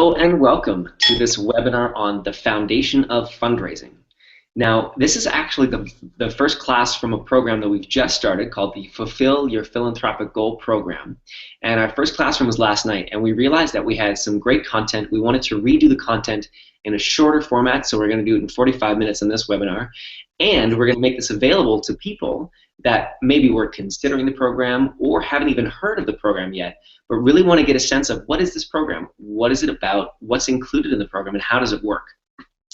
Hello and welcome to this webinar on the foundation of fundraising. Now, this is actually the first class from a program that we've just started called the Fulfill Your Philanthropic Goal program. And our first classroom was last night, and we realized that we had some great content. We wanted to redo the content in a shorter format, so we're going to do it in 45 minutes in this webinar. And we're going to make this available to people that maybe were considering the program or haven't even heard of the program yet, but really want to get a sense of what is this program, what is it about, what's included in the program, and how does it work.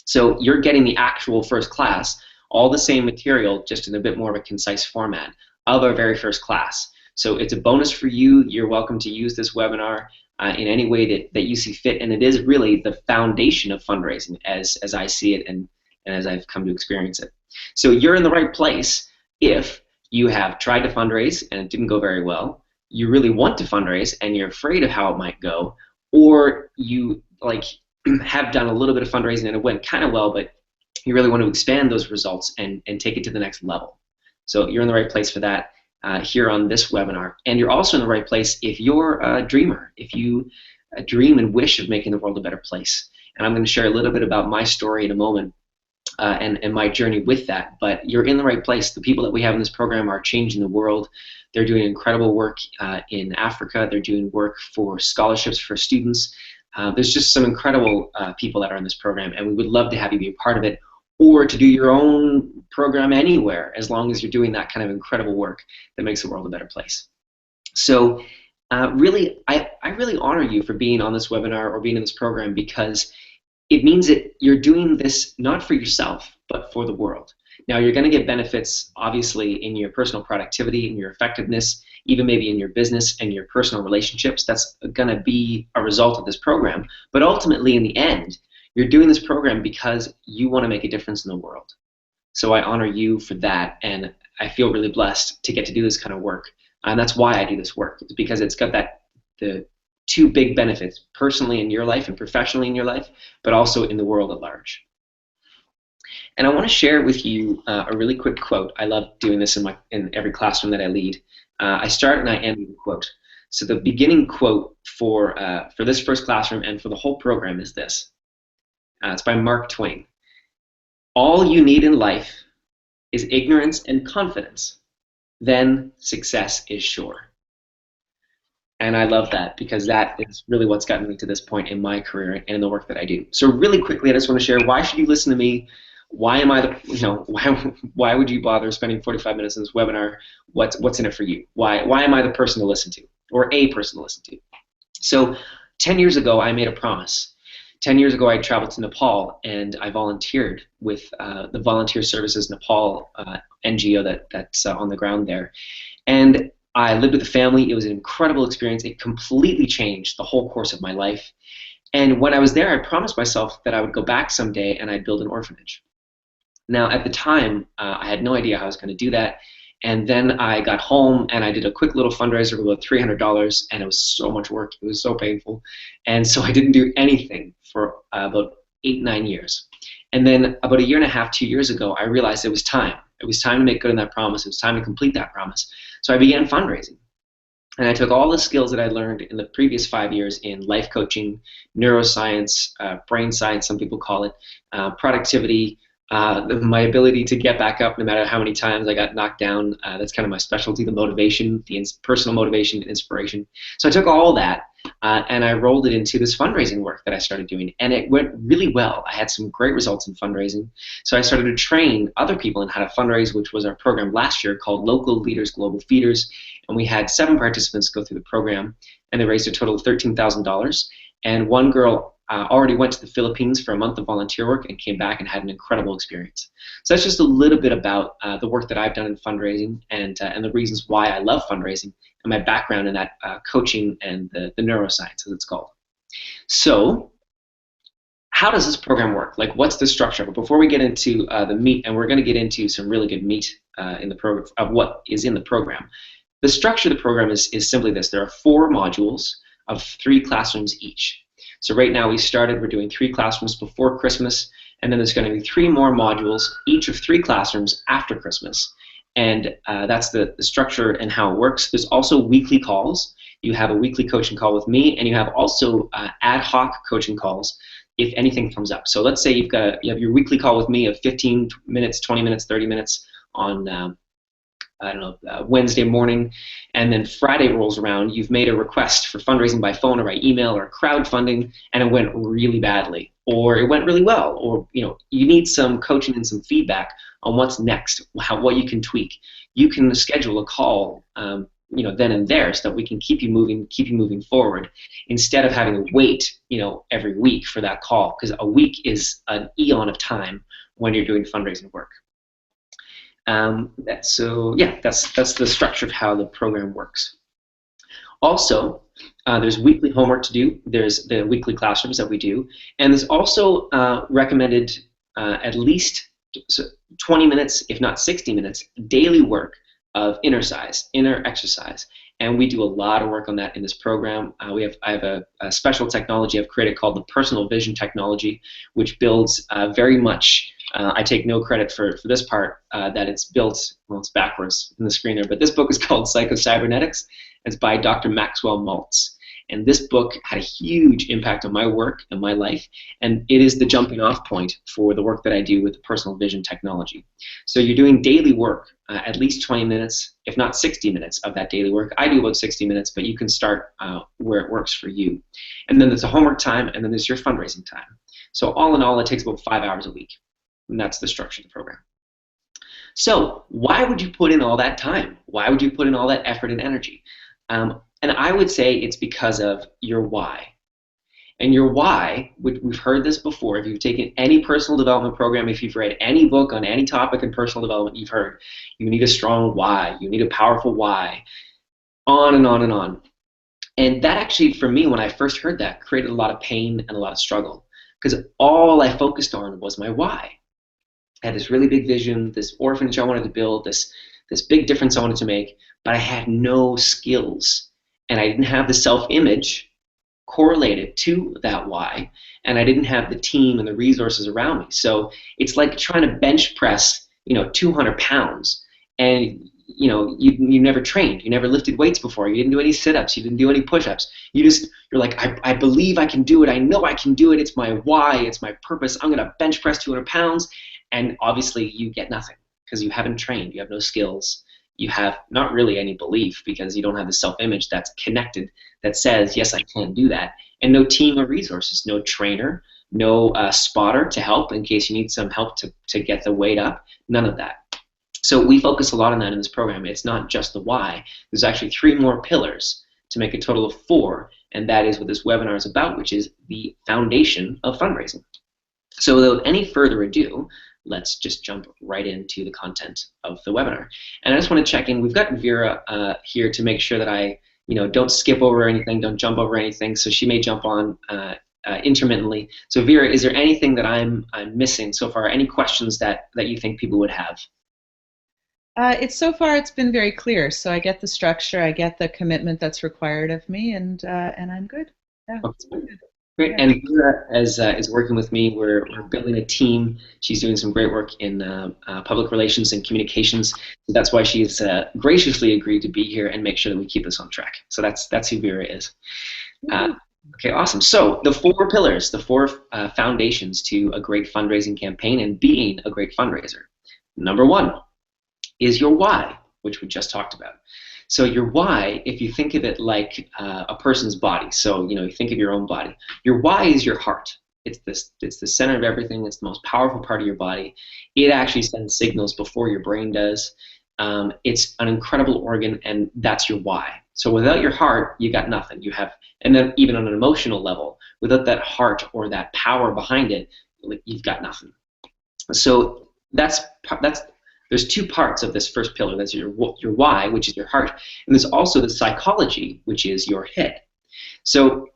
So you're getting the actual first class, all the same material, just in a bit more of a concise format of our very first class. So it's a bonus for you. You're welcome to use this webinar in any way that you see fit, and it is really the foundation of fundraising as I see it and as I've come to experience it. So you're in the right place if you have tried to fundraise and it didn't go very well, you really want to fundraise and you're afraid of how it might go, or you have done a little bit of fundraising and it went kind of well, but you really want to expand those results and take it to the next level. So you're in the right place for that here on this webinar. And you're also in the right place if you're a dreamer, if you dream and wish of making the world a better place. And I'm going to share a little bit about my story in a moment. And my journey with that, but you're in the right place. The people that we have in this program are changing the world. They're doing incredible work in Africa. They're doing work for scholarships for students. There's just some incredible people that are in this program, and we would love to have you be a part of it, or to do your own program anywhere, as long as you're doing that kind of incredible work that makes the world a better place. So really, I really honor you for being on this webinar or being in this program, because it means that you're doing this not for yourself, but for the world. Now, you're going to get benefits, obviously, in your personal productivity, in your effectiveness, even maybe in your business and your personal relationships. That's going to be a result of this program. But ultimately, in the end, you're doing this program because you want to make a difference in the world. So I honor you for that, and I feel really blessed to get to do this kind of work. And that's why I do this work. It's because it's got the two big benefits, personally in your life and professionally in your life, but also in the world at large. And I want to share with you a really quick quote. I love doing this in every classroom that I lead. I start and I end with a quote. So the beginning quote for this first classroom and for the whole program is this. It's by Mark Twain. All you need in life is ignorance and confidence. Then success is sure. And I love that, because that is really what's gotten me to this point in my career and in the work that I do. So really quickly, I just want to share, why should you listen to me? Why am I why would you bother spending 45 minutes in this webinar? What's in it for you? Why am I the person to listen to, or a person to listen to? So 10 years ago, I made a promise. 10 years ago, I traveled to Nepal, and I volunteered with the Volunteer Services Nepal NGO that's on the ground there. And I lived with a family. It was an incredible experience. It completely changed the whole course of my life. And when I was there, I promised myself that I would go back someday and I'd build an orphanage. Now, at the time, I had no idea how I was going to do that. And then I got home and I did a quick little fundraiser of about $300, and it was so much work. It was so painful. And so I didn't do anything for about 8-9 years. And then about 1.5 years, 2 years ago, I realized it was time. It was time to make good on that promise. It was time to complete that promise. So I began fundraising. And I took all the skills that I learned in the previous 5 years in life coaching, neuroscience, brain science, some people call it, productivity, my ability to get back up no matter how many times I got knocked down. That's kind of my specialty, the motivation, the personal motivation and inspiration. So I took all that and I rolled it into this fundraising work that I started doing, and it went really well. I had some great results in fundraising. So I started to train other people in how to fundraise, which was our program last year called Local Leaders Global Feeders, and we had 7 participants go through the program, and they raised a total of $13,000. And one girl already went to the Philippines for a month of volunteer work and came back and had an incredible experience. So that's just a little bit about the work that I've done in fundraising and the reasons why I love fundraising and my background in that coaching and the neuroscience, as it's called. So how does this program work? Like, what's the structure? But before we get into the meat, and we're going to get into some really good meat in the program of what is in the program, the structure of the program is simply this. There are 4 modules of 3 classrooms each. So right now we're doing 3 classrooms before Christmas, and then there's going to be 3 more modules, each of 3 classrooms after Christmas. And that's the structure and how it works. There's also weekly calls. You have a weekly coaching call with me, and you have also ad hoc coaching calls if anything comes up. So let's say you have your weekly call with me of 15 minutes, 20 minutes, 30 minutes on I don't know, Wednesday morning, and then Friday rolls around, you've made a request for fundraising by phone or by email or crowdfunding, and it went really badly, or it went really well, or you need some coaching and some feedback on what's next, what you can tweak. You can schedule a call, then and there, so that we can keep you moving forward, instead of having to wait, every week for that call, because a week is an eon of time when you're doing fundraising work. That's the structure of how the program works. Also, there's weekly homework to do. There's the weekly classrooms that we do, and there's also recommended at least 20 minutes, if not 60 minutes, daily work of inner exercise. And we do a lot of work on that in this program. I have a special technology I've created called the personal vision technology, which builds very much. I take no credit for this part, that it's built, well, it's backwards in the screen there, but this book is called Psycho-Cybernetics. It's by Dr. Maxwell Maltz. And this book had a huge impact on my work and my life, and it is the jumping off point for the work that I do with the personal vision technology. So you're doing daily work, at least 20 minutes, if not 60 minutes of that daily work. I do about 60 minutes, but you can start where it works for you. And then there's a homework time, and then there's your fundraising time. So all in all, it takes about 5 hours a week. And that's the structure of the program. So why would you put in all that time? Why would you put in all that effort and energy? And I would say it's because of your why. And your why, we've heard this before, if you've taken any personal development program, if you've read any book on any topic in personal development, you've heard you need a strong why, you need a powerful why, on and on and on. And that actually, for me, when I first heard that, created a lot of pain and a lot of struggle, because all I focused on was my why. I had this really big vision, this orphanage I wanted to build, this big difference I wanted to make, but I had no skills, and I didn't have the self-image correlated to that why, and I didn't have the team and the resources around me. So it's like trying to bench press 200 pounds, and you never trained, you never lifted weights before, you didn't do any sit-ups, you didn't do any push-ups, you're like, I believe I can do it, I know I can do it, it's my why, it's my purpose, I'm gonna bench press 200 pounds, and obviously you get nothing because you haven't trained, you have no skills, you have not really any belief because you don't have the self-image that's connected, that says, yes, I can do that, and no team or resources, no trainer, no spotter to help in case you need some help to get the weight up, none of that. So we focus a lot on that in this program. It's not just the why. There's actually 3 more pillars to make a total of 4, and that is what this webinar is about, which is the foundation of fundraising. So without any further ado, let's just jump right into the content of the webinar. And I just want to check in. We've got Vera here to make sure that I don't skip over anything, don't jump over anything, so she may jump on intermittently. So Vera, is there anything that I'm missing so far? Any questions that you think people would have? So far it's been very clear. So I get the structure, I get the commitment that's required of me, and I'm good. Yeah. Okay. Great. Yeah. And Vera is working with me. We're building a team. She's doing some great work in public relations and communications. So that's why she's graciously agreed to be here and make sure that we keep this on track. So that's who Vera is. Okay, awesome. So the 4 pillars, the 4 foundations to a great fundraising campaign and being a great fundraiser. Number 1 is your why, which we just talked about. So your why, if you think of it like a person's body, so you think of your own body, your why is your heart. It's the center of everything. It's the most powerful part of your body. It actually sends signals before your brain does. It's an incredible organ, and that's your why. So without your heart, you got nothing. You have, and then even on an emotional level, without that heart or that power behind it, you've got nothing. So there's 2 parts of this first pillar. That's your why, which is your heart, and there's also the psychology, which is your head. So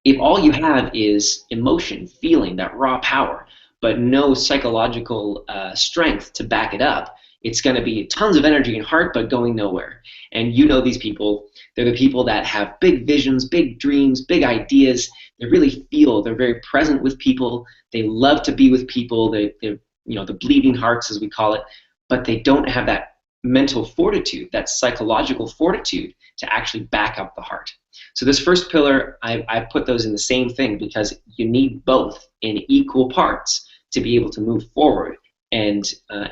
if all you have is emotion, feeling, that raw power, but no psychological strength to back it up, it's going to be tons of energy and heart, but going nowhere. And these people, they're the people that have big visions, big dreams, big ideas. They really feel, they're very present with people. They love to be with people. They're the bleeding hearts, as we call it. But they don't have that mental fortitude, that psychological fortitude to actually back up the heart. So this first pillar, I put those in the same thing because you need both in equal parts to be able to move forward and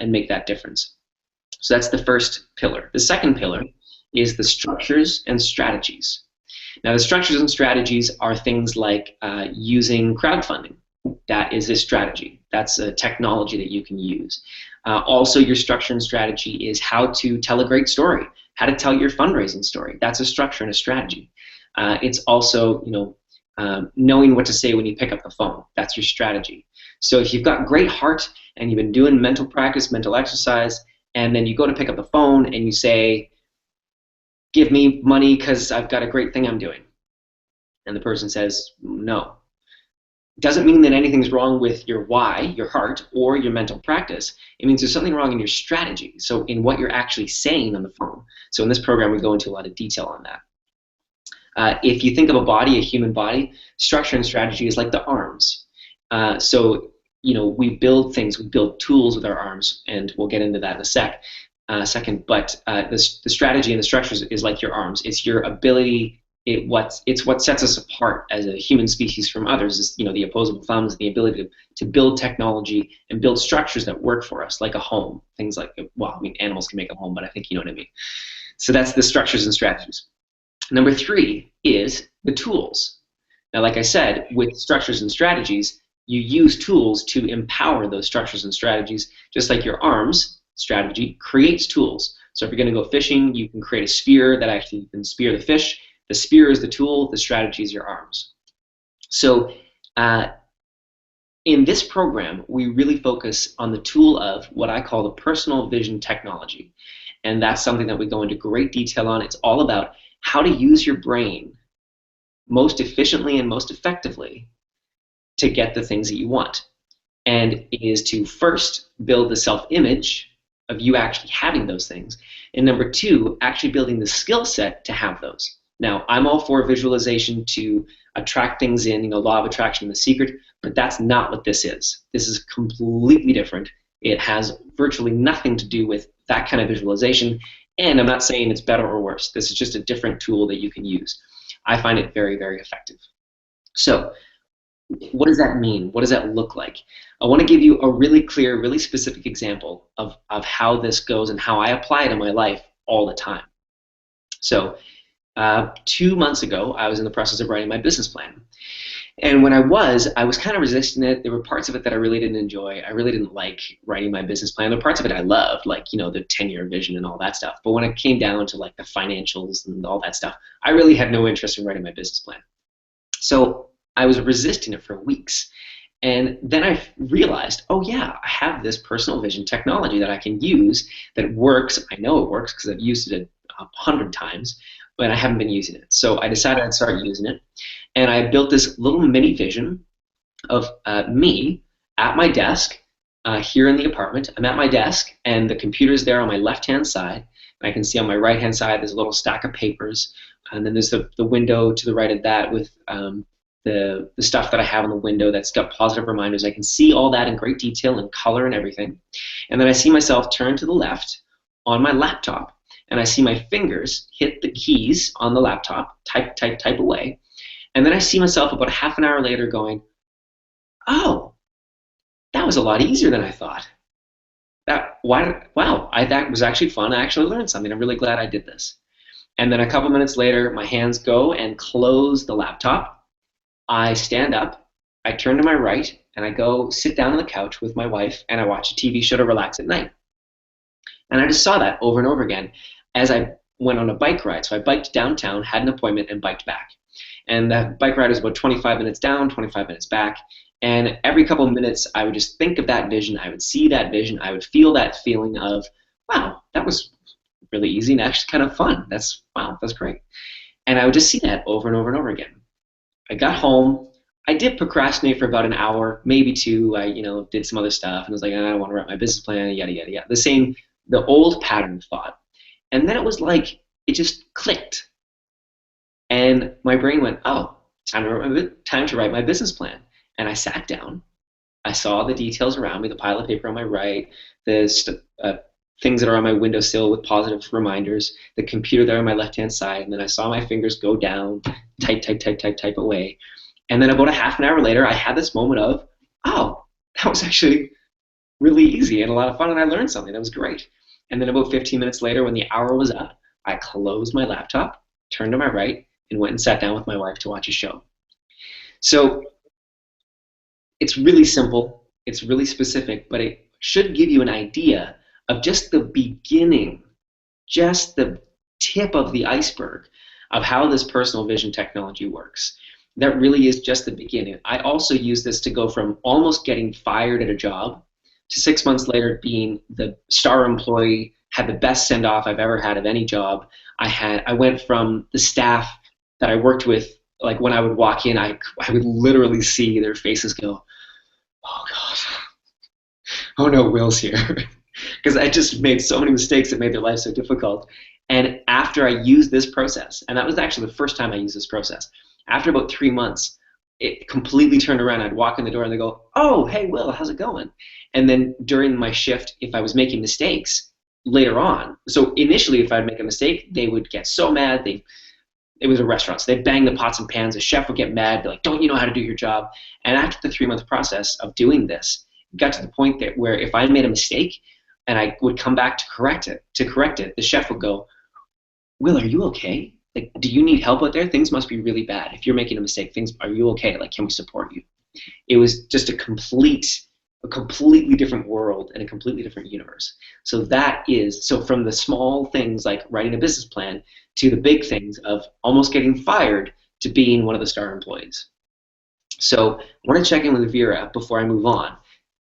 make that difference. So that's the first pillar. The second pillar is the structures and strategies. Now, the structures and strategies are things like using crowdfunding. That is a strategy. That's a technology that you can use. Also, your structure and strategy is how to tell a great story, how to tell your fundraising story. That's a structure and a strategy. It's also, knowing what to say when you pick up the phone. That's your strategy. So if you've got great heart and you've been doing mental practice, mental exercise, and then you go to pick up the phone and you say, give me money because I've got a great thing I'm doing. And the person says, no. Doesn't mean that anything's wrong with your why, your heart, or your mental practice. It means there's something wrong in your strategy, so in what you're actually saying on the phone. So in this program, we go into a lot of detail on that. If you think of a body, a human body, structure and strategy is like the arms. We build things, we build tools with our arms, and we'll get into that in a second. But the strategy and the structures is like your arms. It's your ability. It's what sets us apart as a human species from others. Is the opposable thumbs, the ability to build technology and build structures that work for us, like a home. Things like, animals can make a home, but I think you know what I mean. So that's the structures and strategies. Number 3 is the tools. Now, like I said, with structures and strategies, you use tools to empower those structures and strategies, just like your arms strategy creates tools. So if you're going to go fishing, you can create a spear that actually can spear the fish. The spear is the tool, the strategy is your arms. So in this program, we really focus on the tool of what I call the personal vision technology. And that's something that we go into great detail on. It's all about how to use your brain most efficiently and most effectively to get the things that you want. And it is to first build the self-image of you actually having those things. And number 2, actually building the skill set to have those. Now, I'm all for visualization to attract things in, law of attraction and The Secret, but that's not what this is. This is completely different. It has virtually nothing to do with that kind of visualization, and I'm not saying it's better or worse. This is just a different tool that you can use. I find it very, very effective. So, what does that mean? What does that look like? I want to give you a really clear, really specific example of how this goes and how I apply it in my life all the time. So, 2 months ago, I was in the process of writing my business plan. And when I was kind of resisting it. There were parts of it that I really didn't enjoy. I really didn't like writing my business plan. There were parts of it I loved, like, the 10-year vision and all that stuff. But when it came down to like the financials and all that stuff, I really had no interest in writing my business plan. So I was resisting it for weeks. And then I realized, oh yeah, I have this personal vision technology that I can use that works. I know it works because I've used it 100 times, but I haven't been using it. So I decided I'd start using it. And I built this little mini vision of me at my desk here in the apartment. I'm at my desk, and the computer's there on my left-hand side. And I can see on my right-hand side there's a little stack of papers. And then there's the window to the right of that with the stuff that I have on the window that's got positive reminders. I can see all that in great detail and color and everything. And then I see myself turn to the left on my laptop, and I see my fingers hit the keys on the laptop, type away. And then I see myself about half an hour later going, oh, that was a lot easier than I thought. That was actually fun. I actually learned something. I'm really glad I did this. And then a couple minutes later, my hands go and close the laptop. I stand up, I turn to my right, and I go sit down on the couch with my wife, and I watch a TV show to relax at night. And I just saw that over and over again as I went on a bike ride. So I biked downtown, had an appointment, and biked back. And that bike ride was about 25 minutes down, 25 minutes back. And every couple of minutes, I would just think of that vision. I would see that vision. I would feel that feeling of, wow, that was really easy and actually kind of fun. That's great. And I would just see that over and over and over again. I got home. I did procrastinate for about an hour, maybe 2. I, did some other stuff and was like, I don't want to write my business plan, yada, yada, yada. The old pattern of thought. And then it was like, it just clicked. And my brain went, oh, time to write my business plan. And I sat down. I saw the details around me, the pile of paper on my right, the things that are on my windowsill with positive reminders, the computer there on my left-hand side, and then I saw my fingers go down, type, type, type, type, type away. And then about a half an hour later, I had this moment of, oh, that was actually really easy and a lot of fun, and I learned something. That was great. And then about 15 minutes later, when the hour was up, I closed my laptop, turned to my right, and went and sat down with my wife to watch a show. So it's really simple, it's really specific, but it should give you an idea of just the beginning, just the tip of the iceberg of how this personal vision technology works. That really is just the beginning. I also use this to go from almost getting fired at a job to 6 months later being the star employee, had the best send off I've ever had of any job. I went from the staff that I worked with, like when I would walk in, I would literally see their faces go, oh God, oh no, Will's here. Because I just made so many mistakes that made their life so difficult. And after I used this process, and that was actually the first time I used this process, after about 3 months, it completely turned around. I'd walk in the door and they go, oh, hey, Will, how's it going? And then during my shift, if I was making mistakes later on, so initially if I'd make a mistake, they would get so mad. It was a restaurant, so they'd bang the pots and pans. The chef would get mad, be like, don't you know how to do your job? And after the 3 month process of doing this, it got to the point that where if I made a mistake and I would come back to correct it, the chef would go, Will, are you okay? Like, do you need help out there? Things must be really bad. If you're making a mistake, are you okay? Like, can we support you? It was just a completely different world and a completely different universe. So from the small things like writing a business plan to the big things of almost getting fired to being one of the star employees. So I want to check in with Vera before I move on.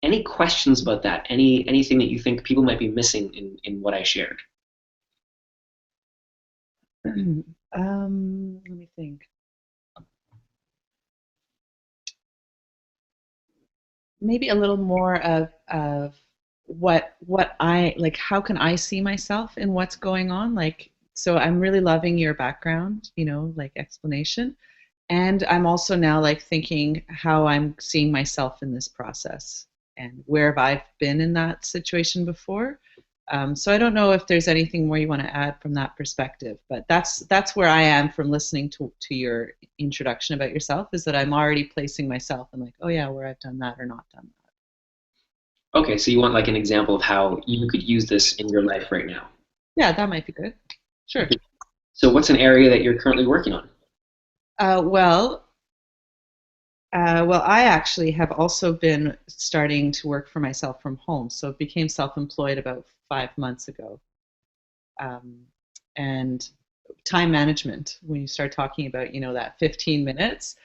Any questions about that? Anything that you think people might be missing in what I shared? Let me think. Maybe a little more of what I like. How can I see myself in what's going on? Like, so I'm really loving your background, like explanation, and I'm also now like thinking how I'm seeing myself in this process and where have I been in that situation before. So I don't know if there's anything more you want to add from that perspective, but that's where I am from listening to your introduction about yourself, is that I'm already placing myself and like, oh yeah, where I've done that or not done that. Okay, so you want like an example of how you could use this in your life right now. Yeah, that might be good. Sure. So what's an area that you're currently working on? Uh, well, well, I actually have also been starting to work for myself from home. So I became self-employed about 5 months ago. Um, and time management, when you start talking about, that 15 minutes,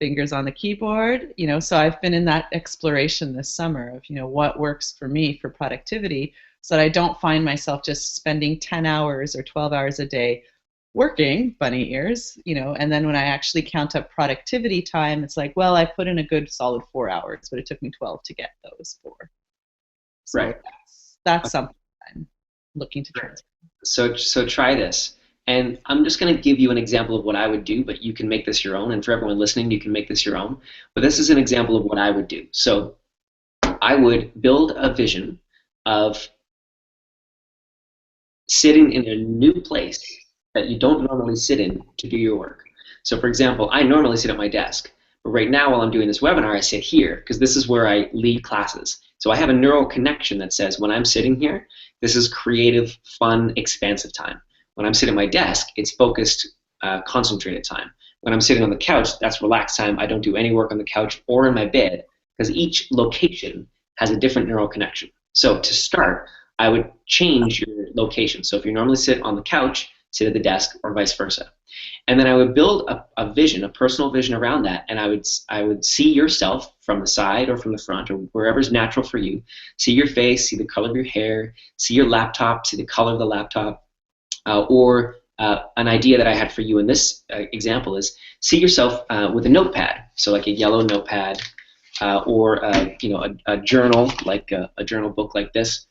fingers on the keyboard, so I've been in that exploration this summer of, what works for me for productivity so that I don't find myself just spending 10 hours or 12 hours a day working, bunny ears, and then when I actually count up productivity time, it's like, well, I put in a good solid 4 hours, but it took me 12 to get those four. So Right. that's something I'm looking to Right. transfer. So try this. And I'm just going to give you an example of what I would do, but you can make this your own. And for everyone listening, you can make this your own. But this is an example of what I would do. So I would build a vision of sitting in a new place that you don't normally sit in to do your work. So for example, I normally sit at my desk, but right now while I'm doing this webinar, I sit here because this is where I lead classes. So I have a neural connection that says when I'm sitting here, this is creative, fun, expansive time. When I'm sitting at my desk, it's focused, concentrated time. When I'm sitting on the couch, that's relaxed time. I don't do any work on the couch or in my bed because each location has a different neural connection. So to start, I would change your location. So if you normally sit on the couch, sit at the desk, or vice versa. And then I would build a vision, a personal vision around that, and I would see yourself from the side or from the front or wherever's natural for you. See your face, see the color of your hair, see your laptop, see the color of the laptop, or an idea that I had for you in this example is see yourself with a notepad, so like a yellow notepad, or a journal, like a journal book like this.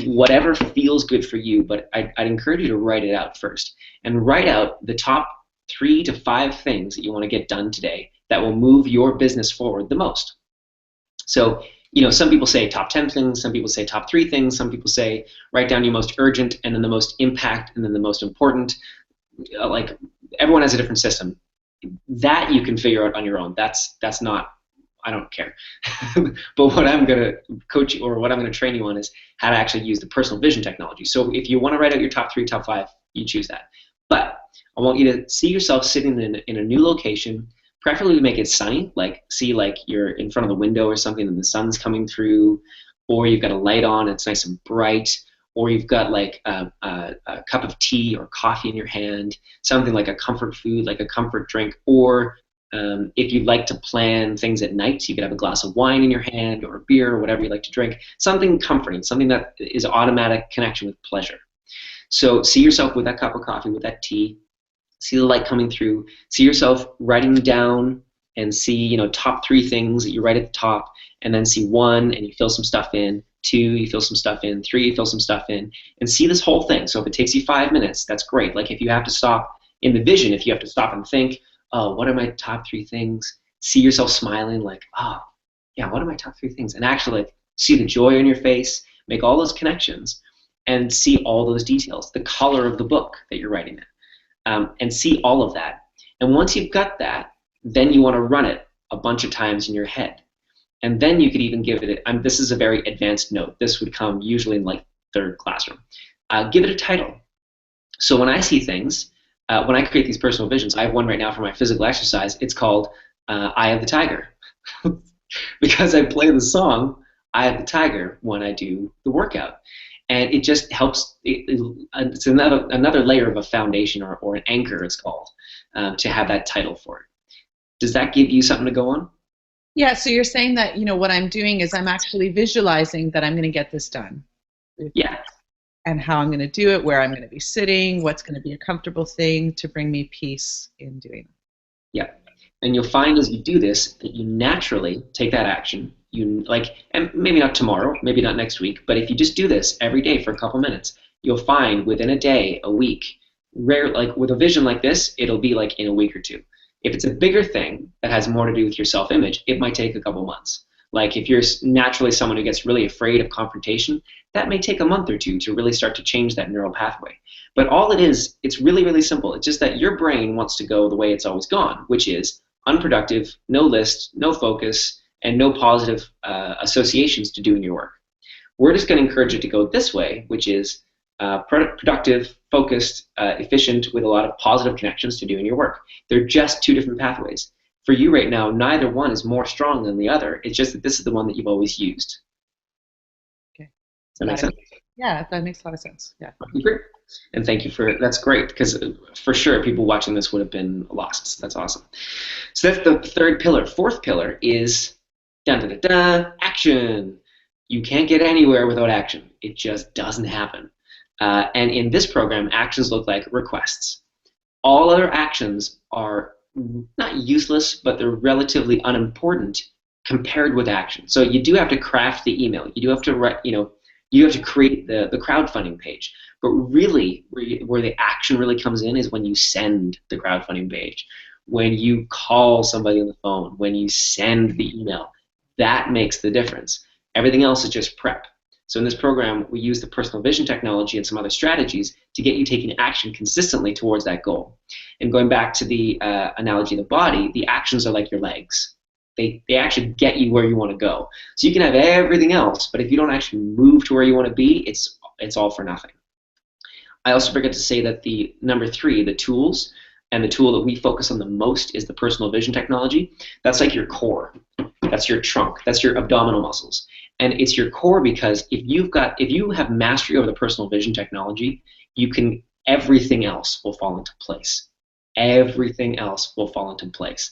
Whatever feels good for you, but I'd encourage you to write it out first. And write out the top 3 to 5 things that you want to get done today that will move your business forward the most. So some people say top 10 things, some people say top 3 things, some people say write down your most urgent and then the most impact and then the most important. Like everyone has a different system. That you can figure out on your own. That's not, I don't care. But what I'm going to coach you, or what I'm going to train you on, is how to actually use the personal vision technology. So if you want to write out your top 3, top 5, you choose that. But I want you to see yourself sitting in a new location, preferably make it sunny, like see like you're in front of the window or something and the sun's coming through, or you've got a light on, it's nice and bright, or you've got like a cup of tea or coffee in your hand, something like a comfort food, like a comfort drink, or if you like to plan things at night, you could have a glass of wine in your hand or a beer or whatever you like to drink, something comforting, something that is automatic connection with pleasure. So see yourself with that cup of coffee, with that tea, see the light coming through, see yourself writing down and see, top 3 things that you write at the top, and then see 1 and you fill some stuff in, 2, you fill some stuff in, 3, you fill some stuff in, and see this whole thing. So if it takes you 5 minutes, that's great. Like if you have to stop in the vision, if you have to stop and think, oh, what are my top 3 things? See yourself smiling like, oh, yeah, what are my top 3 things? And actually like, see the joy on your face, make all those connections, and see all those details, the color of the book that you're writing in, and see all of that. And once you've got that, then you want to run it a bunch of times in your head. And then you could even give it, this is a very advanced note. This would come usually in like 3rd classroom. Give it a title. So when I see things, when I create these personal visions, I have one right now for my physical exercise. It's called Eye of the Tiger. Because I play the song Eye of the Tiger when I do the workout. And it just helps, it's another layer of a foundation or an anchor, it's called, to have that title for it. Does that give you something to go on? Yeah, so you're saying that, what I'm doing is I'm actually visualizing that I'm going to get this done. Yeah. And how I'm going to do it, where I'm going to be sitting, what's going to be a comfortable thing to bring me peace in doing it. Yeah. And you'll find as you do this that you naturally take that action. And maybe not tomorrow, maybe not next week, but if you just do this every day for a couple minutes, you'll find within a day, a week, like with a vision like this, it'll be like in a week or 2. If it's a bigger thing that has more to do with your self-image, it might take a couple months. Like if you're naturally someone who gets really afraid of confrontation, that may take a month or 2 to really start to change that neural pathway. But all it is, it's really, really simple. It's just that your brain wants to go the way it's always gone, which is unproductive, no list, no focus, and no positive associations to doing your work. We're just going to encourage it to go this way, which is productive, focused, efficient, with a lot of positive connections to doing your work. They're just 2 different pathways. For you right now, neither one is more strong than the other. It's just that this is the one that you've always used. Okay. Does that make sense? Yeah, that makes a lot of sense. Yeah. Great. And thank you that's great, because for sure people watching this would have been lost. So that's awesome. So that's the 3rd pillar. 4th pillar is action. You can't get anywhere without action. It just doesn't happen. And in this program, actions look like requests. All other actions are not useless, but they're relatively unimportant compared with action. So you do have to craft the email. You do have to write, you have to create the crowdfunding page. But really, where the action really comes in is when you send the crowdfunding page, when you call somebody on the phone, when you send the email. That makes the difference. Everything else is just prep. So in this program, we use the personal vision technology and some other strategies to get you taking action consistently towards that goal. And going back to the analogy of the body, the actions are like your legs. They actually get you where you want to go. So you can have everything else, but if you don't actually move to where you want to be, it's all for nothing. I also forget to say that the number 3, the tools, and the tool that we focus on the most is the personal vision technology. That's like your core. That's your trunk. That's your abdominal muscles. And it's your core because if you have mastery over the personal vision technology, everything else will fall into place. Everything else will fall into place.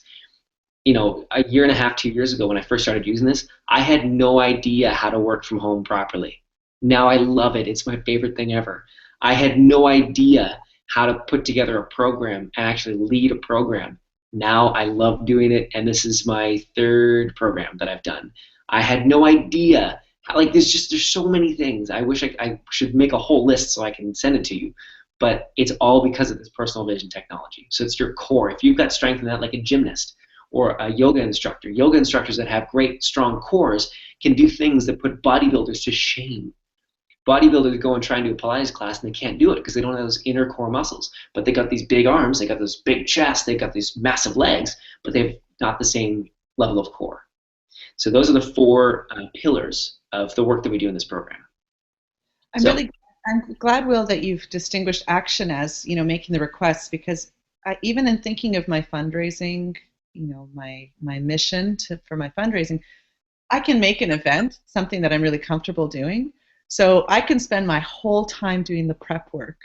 A year and a half, 2 years ago when I first started using this, I had no idea how to work from home properly. Now I love it. It's my favorite thing ever. I had no idea how to put together a program and actually lead a program. Now I love doing it, and this is my 3rd program that I've done. I had no idea. There's so many things. I wish I should make a whole list so I can send it to you. But it's all because of this personal vision technology. So it's your core. If you've got strength in that, like a gymnast or a yoga instructor, yoga instructors that have great, strong cores can do things that put bodybuilders to shame. Bodybuilders go and try and do a Pilates class and they can't do it because they don't have those inner core muscles. But they got these big arms, they got those big chests, they got these massive legs, but they've not the same level of core. So those are the four pillars of the work that we do in this program. I'm So really I'm glad, Will, that you've distinguished action as, making the requests, because even in thinking of my fundraising, my mission for my fundraising, I can make an event something that I'm really comfortable doing. So I can spend my whole time doing the prep work.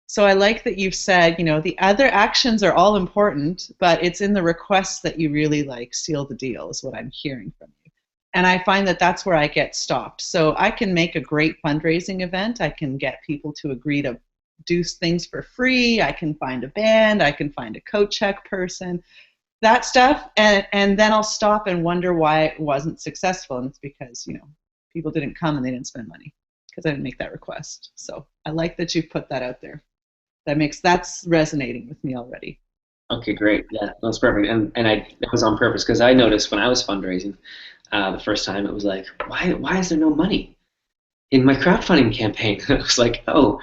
So I like that you've said, the other actions are all important, but it's in the requests that you really like seal the deal, is what I'm hearing from you. And I find that that's where I get stopped. So I can make a great fundraising event. I can get people to agree to do things for free. I can find a band. I can find a coat check person, that stuff. And then I'll stop and wonder why it wasn't successful. And it's because, people didn't come and they didn't spend money because I didn't make that request. So I like that you put that out there. That's resonating with me already. okay, great. Yeah, that's perfect. And that was on purpose because I noticed when I was fundraising the first time, it was like, why is there no money in my crowdfunding campaign? It was like, oh,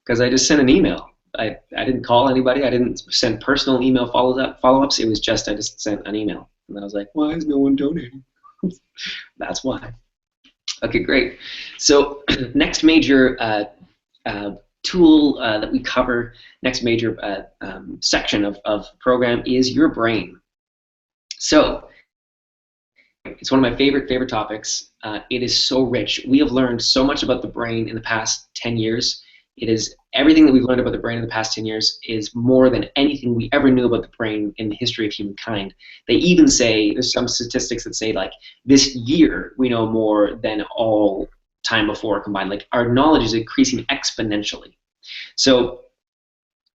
because I just sent an email. I didn't call anybody. I didn't send personal email follow-ups. It was just I just sent an email. And I was like, why is no one donating? That's why. Okay, great. So next major tool that we cover, next major section of program is your brain. So it's one of my favorite topics. It is so rich. We have learned so much about the brain in the past 10 years. It is everything that we've learned about the brain in the past 10 years is more than anything we ever knew about the brain in the history of humankind. They even say, there's some statistics that say like this year we know more than all time before combined. Like our knowledge is increasing exponentially. So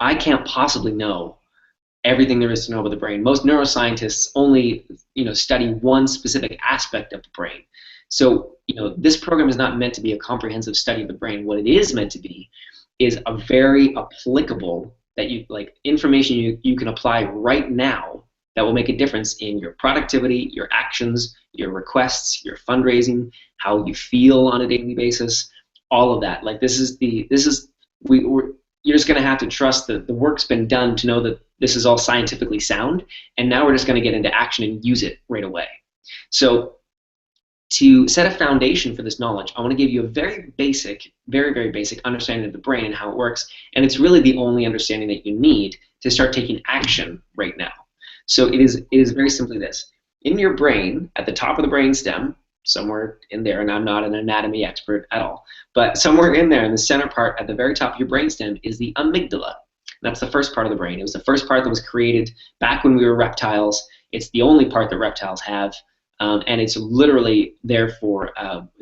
I can't possibly know everything there is to know about the brain. Most neuroscientists only study one specific aspect of the brain. So this program is not meant to be a comprehensive study of the brain. What it is meant to be is a very applicable information you can apply right now that will make a difference in your productivity, your actions, your requests, your fundraising, how you feel on a daily basis, all of that. Like you're just going to have to trust that the work's been done to know that this is all scientifically sound, and now we're just going to get into action and use it right away. So to set a foundation for this knowledge, I want to give you a very basic, very basic understanding of the brain and how it works, and it's really the only understanding that you need to start taking action right now. So it is very simply this. In your brain, at the top of the brain stem, somewhere in there, and I'm not an anatomy expert at all, but somewhere in there in the center part at the very top of your brainstem is the amygdala. That's the first part of the brain. It was the first part that was created back when we were reptiles. It's the only part that reptiles have, and it's literally there for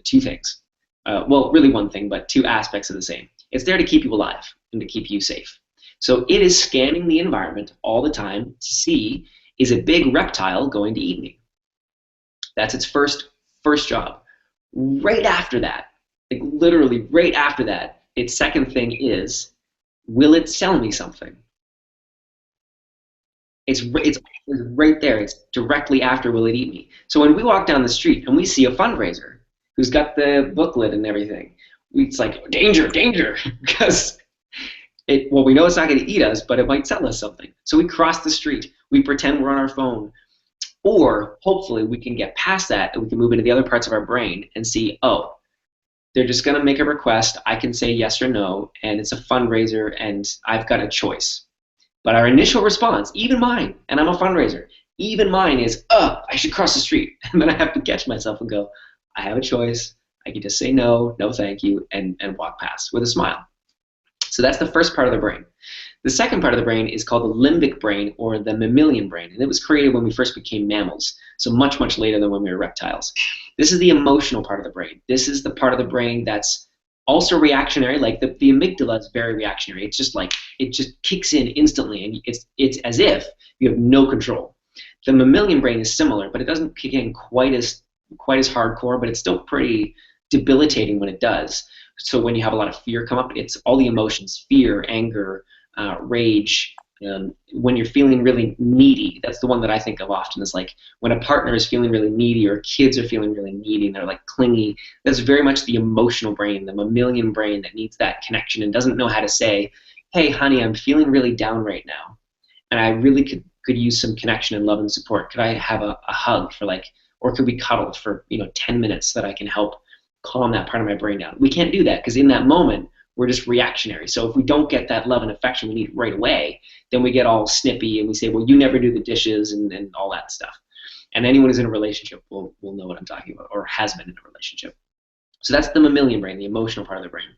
two things. Well, really one thing, but two aspects of the same. It's there to keep you alive and to keep you safe. So it is scanning the environment all the time to see, is a big reptile going to eat me? That's its first job. Right after that, like literally right after that, its second thing is, will it sell me something? It's right there. It's directly after, will it eat me? So when we walk down the street and we see a fundraiser who's got the booklet and everything, it's like, danger, danger, because we know it's not going to eat us, but it might sell us something. So we cross the street. We pretend we're on our phone. Or hopefully we can get past that and we can move into the other parts of our brain and see, oh, they're just going to make a request. I can say yes or no, and it's a fundraiser, and I've got a choice. But our initial response, even mine, and I'm a fundraiser, even mine is, I should cross the street. And then I have to catch myself and go, I have a choice. I can just say no, no thank you, and walk past with a smile. So that's the first part of the brain. The second part of the brain is called the limbic brain, or the mammalian brain, and it was created when we first became mammals, so much later than when we were reptiles. This is the emotional part of the brain. This is the part of the brain that's also reactionary. Like the amygdala is very reactionary. It's just like, it just kicks in instantly, and it's as if you have no control. The mammalian brain is similar, but it doesn't kick in quite as hardcore, but it's still pretty debilitating when it does. So when you have a lot of fear come up, it's all the emotions: fear, anger, rage, When you're feeling really needy, that's the one that I think of often, is like when a partner is feeling really needy or kids are feeling really needy and they're like clingy. That's very much the emotional brain, the mammalian brain that needs that connection and doesn't know how to say, hey, honey, I'm feeling really down right now. And I really could use some connection and love and support. Could I have a hug for like, or could we cuddle for 10 minutes so that I can help calm that part of my brain down? We can't do that because in that moment we're just reactionary. So if we don't get that love and affection we need right away, then we get all snippy and we say, well, you never do the dishes and all that stuff. And anyone who's in a relationship will know what I'm talking about or has been in a relationship. So that's the mammalian brain, the emotional part of the brain.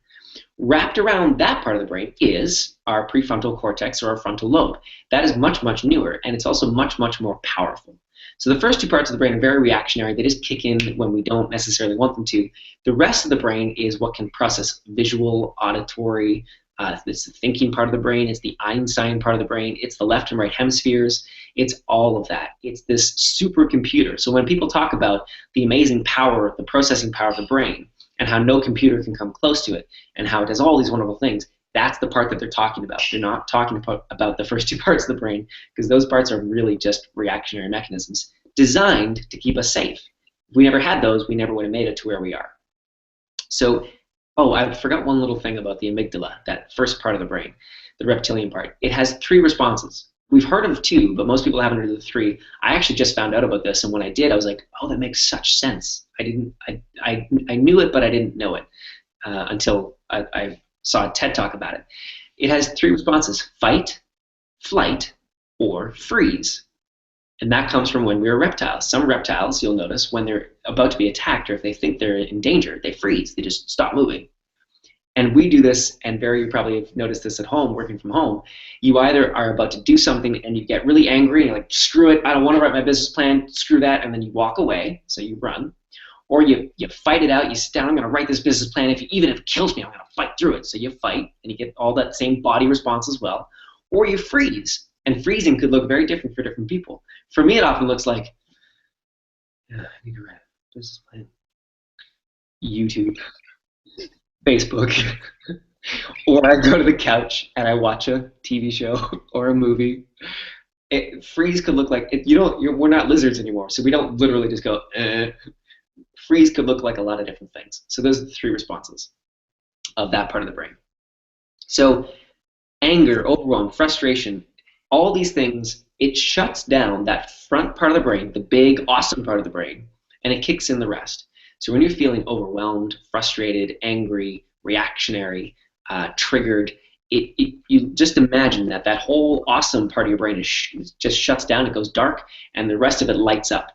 Wrapped around that part of the brain is our prefrontal cortex or our frontal lobe. That is much, much newer, and it's also much, much more powerful. So the first two parts of the brain are very reactionary. They just kick in when we don't necessarily want them to. The rest of the brain is what can process visual, auditory. It's the thinking part of the brain. It's the Einstein part of the brain. It's the left and right hemispheres. It's all of that. It's this supercomputer. So when people talk about the amazing power, the processing power of the brain, and how no computer can come close to it, and how it does all these wonderful things, that's the part that they're talking about. They're not talking about the first two parts of the brain, because those parts are really just reactionary mechanisms designed to keep us safe. If we never had those, we never would have made it to where we are. So, oh, I forgot one little thing about the amygdala, that first part of the brain, the reptilian part. It has three responses. We've heard of two, but most people haven't heard of the three. I actually just found out about this, and when I did, I was like, oh, that makes such sense. I knew it, but I didn't know it until I saw a TED Talk about it. It has three responses: fight, flight, or freeze. And that comes from when we were reptiles. Some reptiles, you'll notice, when they're about to be attacked or if they think they're in danger, they freeze. They just stop moving. And we do this, and Barry, you probably have noticed this at home, working from home. You either are about to do something and you get really angry and you're like, screw it, I don't want to write my business plan, screw that, and then you walk away, so you run. Or you fight it out, you sit down, I'm going to write this business plan, even if it kills me, I'm going to fight through it. So you fight, and you get all that same body response as well. Or you freeze, and freezing could look very different for different people. For me, it often looks like, I need to write a business plan. YouTube, Facebook, or I go to the couch and I watch a TV show or a movie. Freeze could look like, we're not lizards anymore, so we don't literally just go, Freeze could look like a lot of different things. So those are the three responses of that part of the brain. So anger, overwhelm, frustration, all these things, it shuts down that front part of the brain, the big, awesome part of the brain, and it kicks in the rest. So when you're feeling overwhelmed, frustrated, angry, reactionary, triggered, you just imagine that whole awesome part of your brain just shuts down, it goes dark, and the rest of it lights up.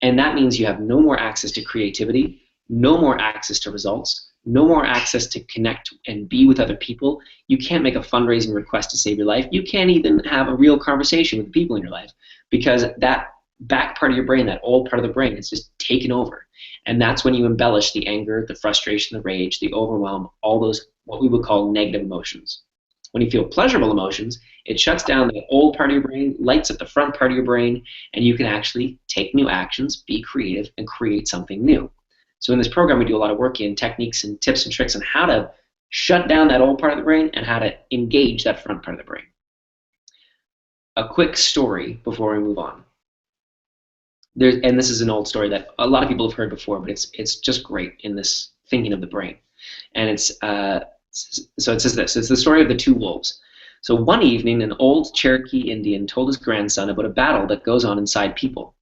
And that means you have no more access to creativity, no more access to results, no more access to connect and be with other people. You can't make a fundraising request to save your life. You can't even have a real conversation with the people in your life because that back part of your brain, that old part of the brain, is just taken over. And that's when you embellish the anger, the frustration, the rage, the overwhelm, all those what we would call negative emotions. When you feel pleasurable emotions, it shuts down the old part of your brain, lights up the front part of your brain, and you can actually take new actions, be creative, and create something new. So in this program, we do a lot of work in techniques and tips and tricks on how to shut down that old part of the brain and how to engage that front part of the brain. A quick story before we move on. And this is an old story that a lot of people have heard before, but it's just great in this thinking of the brain. And so it says this. It's the story of the two wolves. So one evening, an old Cherokee Indian told his grandson about a battle that goes on inside people.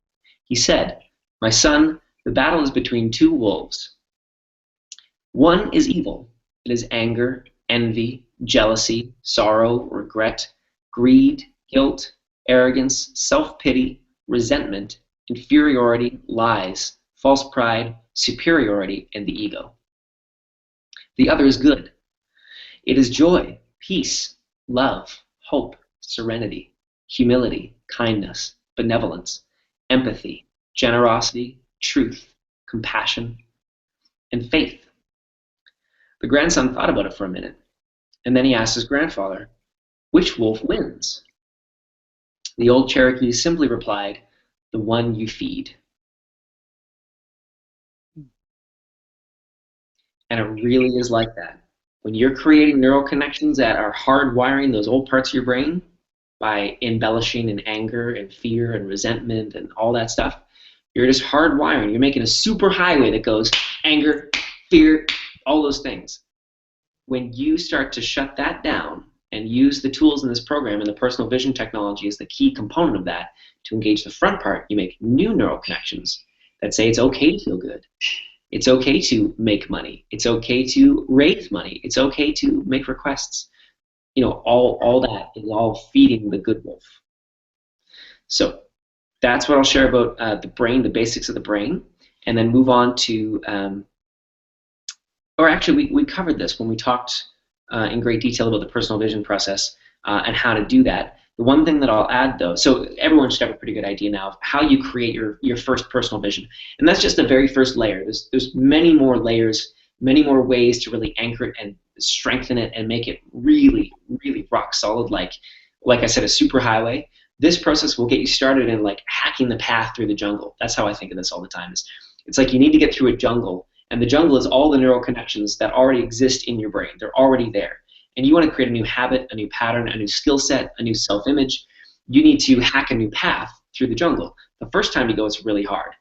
He said, "My son, the battle is between two wolves. One is evil. It is anger, envy, jealousy, sorrow, regret, greed, guilt, arrogance, self-pity, resentment, inferiority, lies, false pride, superiority, and the ego. The other is good. It is joy, peace, love, hope, serenity, humility, kindness, benevolence, empathy, generosity, truth, compassion, and faith." The grandson thought about it for a minute, and then he asked his grandfather, "Which wolf wins?" The old Cherokee simply replied, "The one you feed." And it really is like that. When you're creating neural connections that are hardwiring those old parts of your brain, by embellishing in anger and fear and resentment and all that stuff. You're just hardwiring. You're making a super highway that goes anger, fear, all those things. When you start to shut that down and use the tools in this program, and the personal vision technology is the key component of that, to engage the front part, you make new neural connections that say it's okay to feel good. It's okay to make money. It's okay to raise money. It's okay to make requests. All that is all feeding the good wolf. So that's what I'll share about the brain, the basics of the brain, and then move on to, or actually we covered this when we talked in great detail about the personal vision process and how to do that. The one thing that I'll add though, so everyone should have a pretty good idea now of how you create your first personal vision. And that's just the very first layer. There's many more layers, many more ways to really anchor it and strengthen it and make it really, really rock solid, like I said, a superhighway. This process will get you started in like hacking the path through the jungle. That's how I think of this all the time. It's like you need to get through a jungle, and the jungle is all the neural connections that already exist in your brain. They're already there. And you want to create a new habit, a new pattern, a new skill set, a new self-image. You need to hack a new path through the jungle. The first time you go, it's really hard.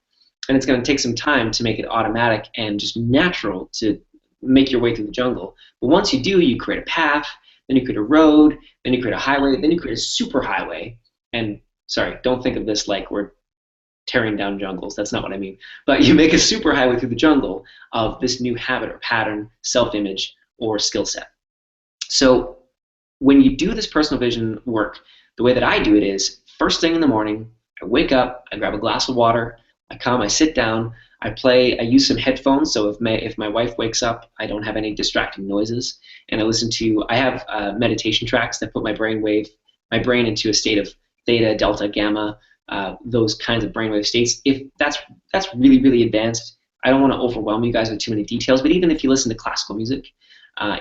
And it's going to take some time to make it automatic and just natural to make your way through the jungle. But once you do, you create a path, then you create a road, then you create a highway, then you create a superhighway. And sorry, don't think of this like we're tearing down jungles. That's not what I mean. But you make a superhighway through the jungle of this new habit or pattern, self-image, or skill set. So when you do this personal vision work, the way that I do it is first thing in the morning, I wake up, I grab a glass of water, I sit down, I use some headphones, so if my wife wakes up, I don't have any distracting noises, and I have meditation tracks that put my brain into a state of theta, delta, gamma, those kinds of brainwave states. If that's really, really advanced, I don't want to overwhelm you guys with too many details, but even if you listen to classical music,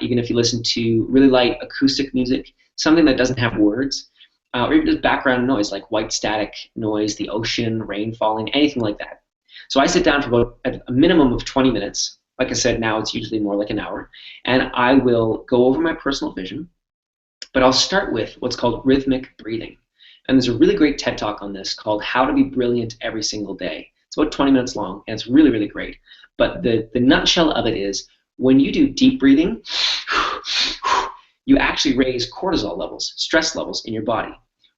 even if you listen to really light acoustic music, something that doesn't have words, or even just background noise like white static noise, the ocean, rain falling, anything like that. So I sit down for about a minimum of 20 minutes. Like I said, now it's usually more like an hour. And I will go over my personal vision, but I'll start with what's called rhythmic breathing. And there's a really great TED Talk on this called How to Be Brilliant Every Single Day. It's about 20 minutes long, and it's really, really great. But the nutshell of it is when you do deep breathing, you actually raise cortisol levels, stress levels in your body.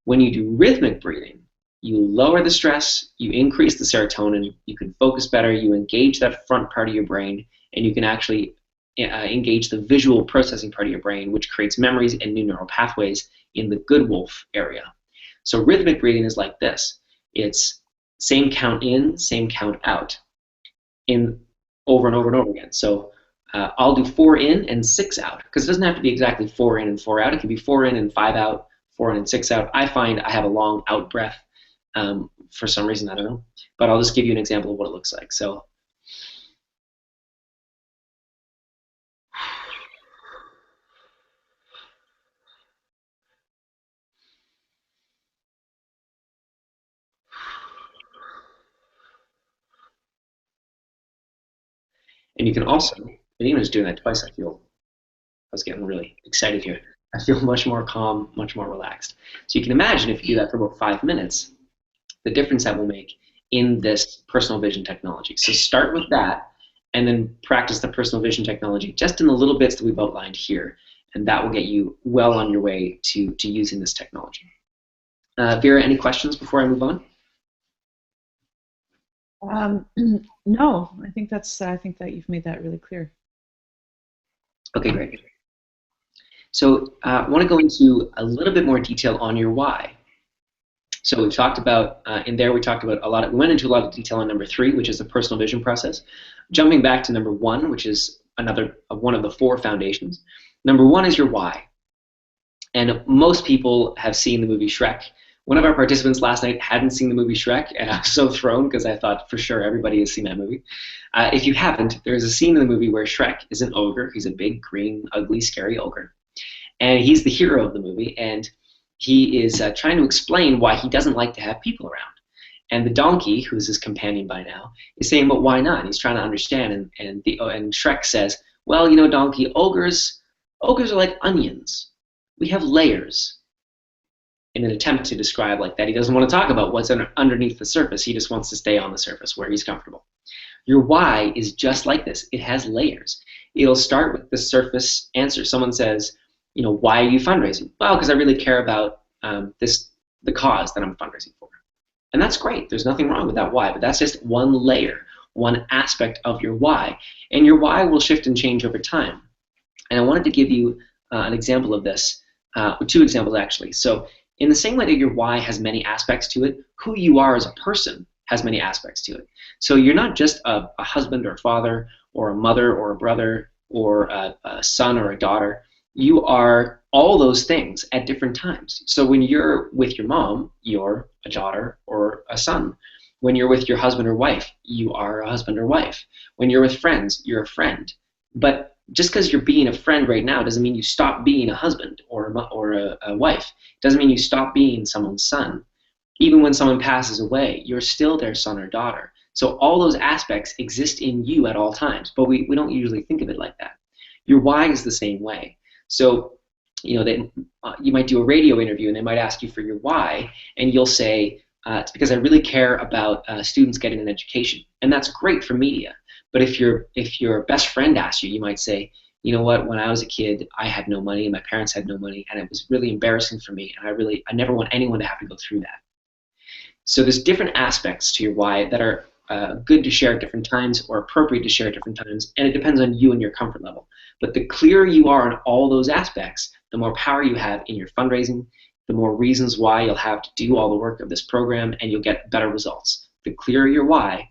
When you do rhythmic breathing, you lower the stress, you increase the serotonin, you can focus better, you engage that front part of your brain, and you can actually engage the visual processing part of your brain, which creates memories and new neural pathways in the good wolf area. So rhythmic breathing is like this. It's same count in, same count out, in over and over and over again. So I'll do 4 in and 6 out, because it doesn't have to be exactly 4 in and 4 out. It can be 4 in and 5 out, 4 in and 6 out. I find I have a long out breath for some reason, I don't know. But I'll just give you an example of what it looks like. So and you can also, and even just doing that twice, I was getting really excited here. I feel much more calm, much more relaxed. So you can imagine if you do that for about 5 minutes, the difference that will make in this personal vision technology. So start with that, and then practice the personal vision technology just in the little bits that we've outlined here, and that will get you well on your way to using this technology. Vera, any questions before I move on? No, I think that you've made that really clear. Okay, great. So I want to go into a little bit more detail on your why. So we talked about, we went into a lot of detail on number 3, which is the personal vision process. Jumping back to number 1, which is one of the 4 foundations. Number 1 is your why. And most people have seen the movie Shrek. One of our participants last night hadn't seen the movie Shrek, and I was so thrown because I thought for sure everybody has seen that movie. If you haven't, there's a scene in the movie where Shrek is an ogre. He's a big, green, ugly, scary ogre. And he's the hero of the movie, and he is trying to explain why he doesn't like to have people around. And the donkey, who's his companion by now, is saying, but why not? He's trying to understand, and Shrek says, well, donkey, ogres are like onions. We have layers. in an attempt to describe like that he doesn't want to talk about what's underneath the surface. He just wants to stay on the surface where he's comfortable. Your why is just like this. It has layers. It'll start with the surface answer. Someone says, why are you fundraising? Well, because I really care about the cause that I'm fundraising for. And that's great. There's nothing wrong with that why, but that's just one layer, one aspect of your why. And your why will shift and change over time. And I wanted to give you an example of this, two examples actually. So in the same way that your why has many aspects to it, who you are as a person has many aspects to it. So you're not just a husband or a father or a mother or a brother or a son or a daughter. You are all those things at different times. So when you're with your mom, you're a daughter or a son. When you're with your husband or wife, you are a husband or wife. When you're with friends, you're a friend. But just because you're being a friend right now doesn't mean you stop being a husband or a wife. It doesn't mean you stop being someone's son. Even when someone passes away, you're still their son or daughter. So all those aspects exist in you at all times, but we don't usually think of it like that. Your why is the same way. So, you might do a radio interview and they might ask you for your why, and you'll say, it's because I really care about students getting an education. And that's great for media. But if your best friend asks you, you might say, you know what, when I was a kid, I had no money and my parents had no money, and it was really embarrassing for me, and I never want anyone to have to go through that. So there's different aspects to your why that are good to share at different times or appropriate to share at different times, and it depends on you and your comfort level. But the clearer you are on all those aspects, the more power you have in your fundraising, the more reasons why you'll have to do all the work of this program, and you'll get better results. The clearer your why.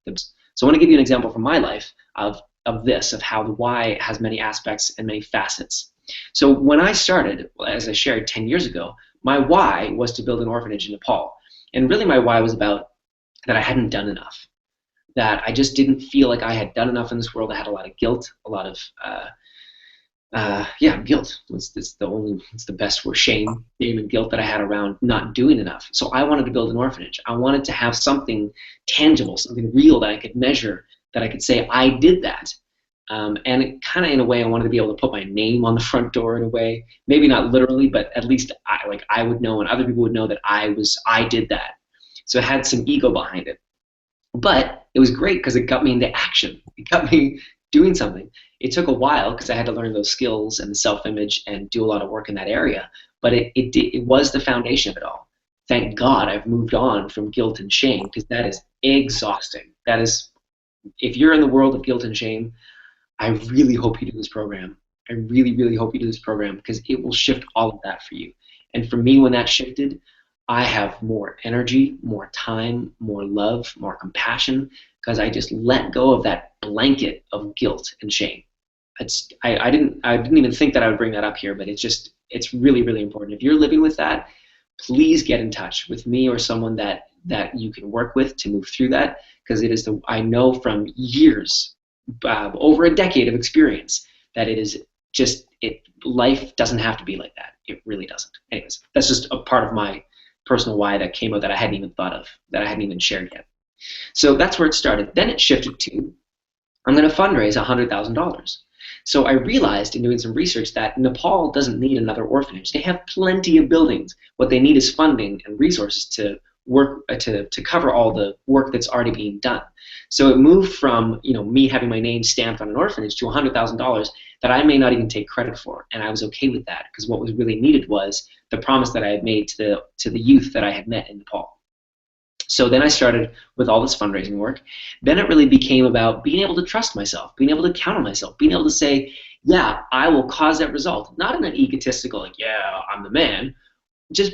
So I want to give you an example from my life of how the why has many aspects and many facets. So when I started, as I shared 10 years ago, my why was to build an orphanage in Nepal. And really my why was about that I hadn't done enough, that I just didn't feel like I had done enough in this world. I had a lot of guilt, a lot of, guilt. It's the best word, shame and guilt that I had around not doing enough. So I wanted to build an orphanage. I wanted to have something tangible, something real that I could measure, that I could say, I did that. And it kind of, in a way, I wanted to be able to put my name on the front door in a way. Maybe not literally, but at least I would know, and other people would know that I did that. So it had some ego behind it. But it was great because it got me into action. It got me doing something. It took a while because I had to learn those skills and the self-image and do a lot of work in that area. But it was the foundation of it all. Thank God I've moved on from guilt and shame, because that is exhausting. That is, if you're in the world of guilt and shame, I really hope you do this program. I really, really hope you do this program, because it will shift all of that for you. And for me, when that shifted, I have more energy, more time, more love, more compassion, because I just let go of that blanket of guilt and shame. I didn't even think that I would bring that up here, but it's really, really important. If you're living with that, please get in touch with me or someone that you can work with to move through that, because I know from years, over a decade of experience, that life doesn't have to be like that. It really doesn't. Anyways, that's just a part of my personal why that came out that I hadn't even thought of, that I hadn't even shared yet. So that's where it started. Then it shifted to, I'm going to fundraise $100,000. So I realized in doing some research that Nepal doesn't need another orphanage. They have plenty of buildings. What they need is funding and resources to work to cover all the work that's already being done. So it moved from me having my name stamped on an orphanage to $100,000 that I may not even take credit for, and I was okay with that, because what was really needed was the promise that I had made to the youth that I had met in Nepal. So then I started with all this fundraising work. Then it really became about being able to trust myself, being able to count on myself, being able to say, yeah, I will cause that result. Not in an egotistical, like, yeah, I'm the man.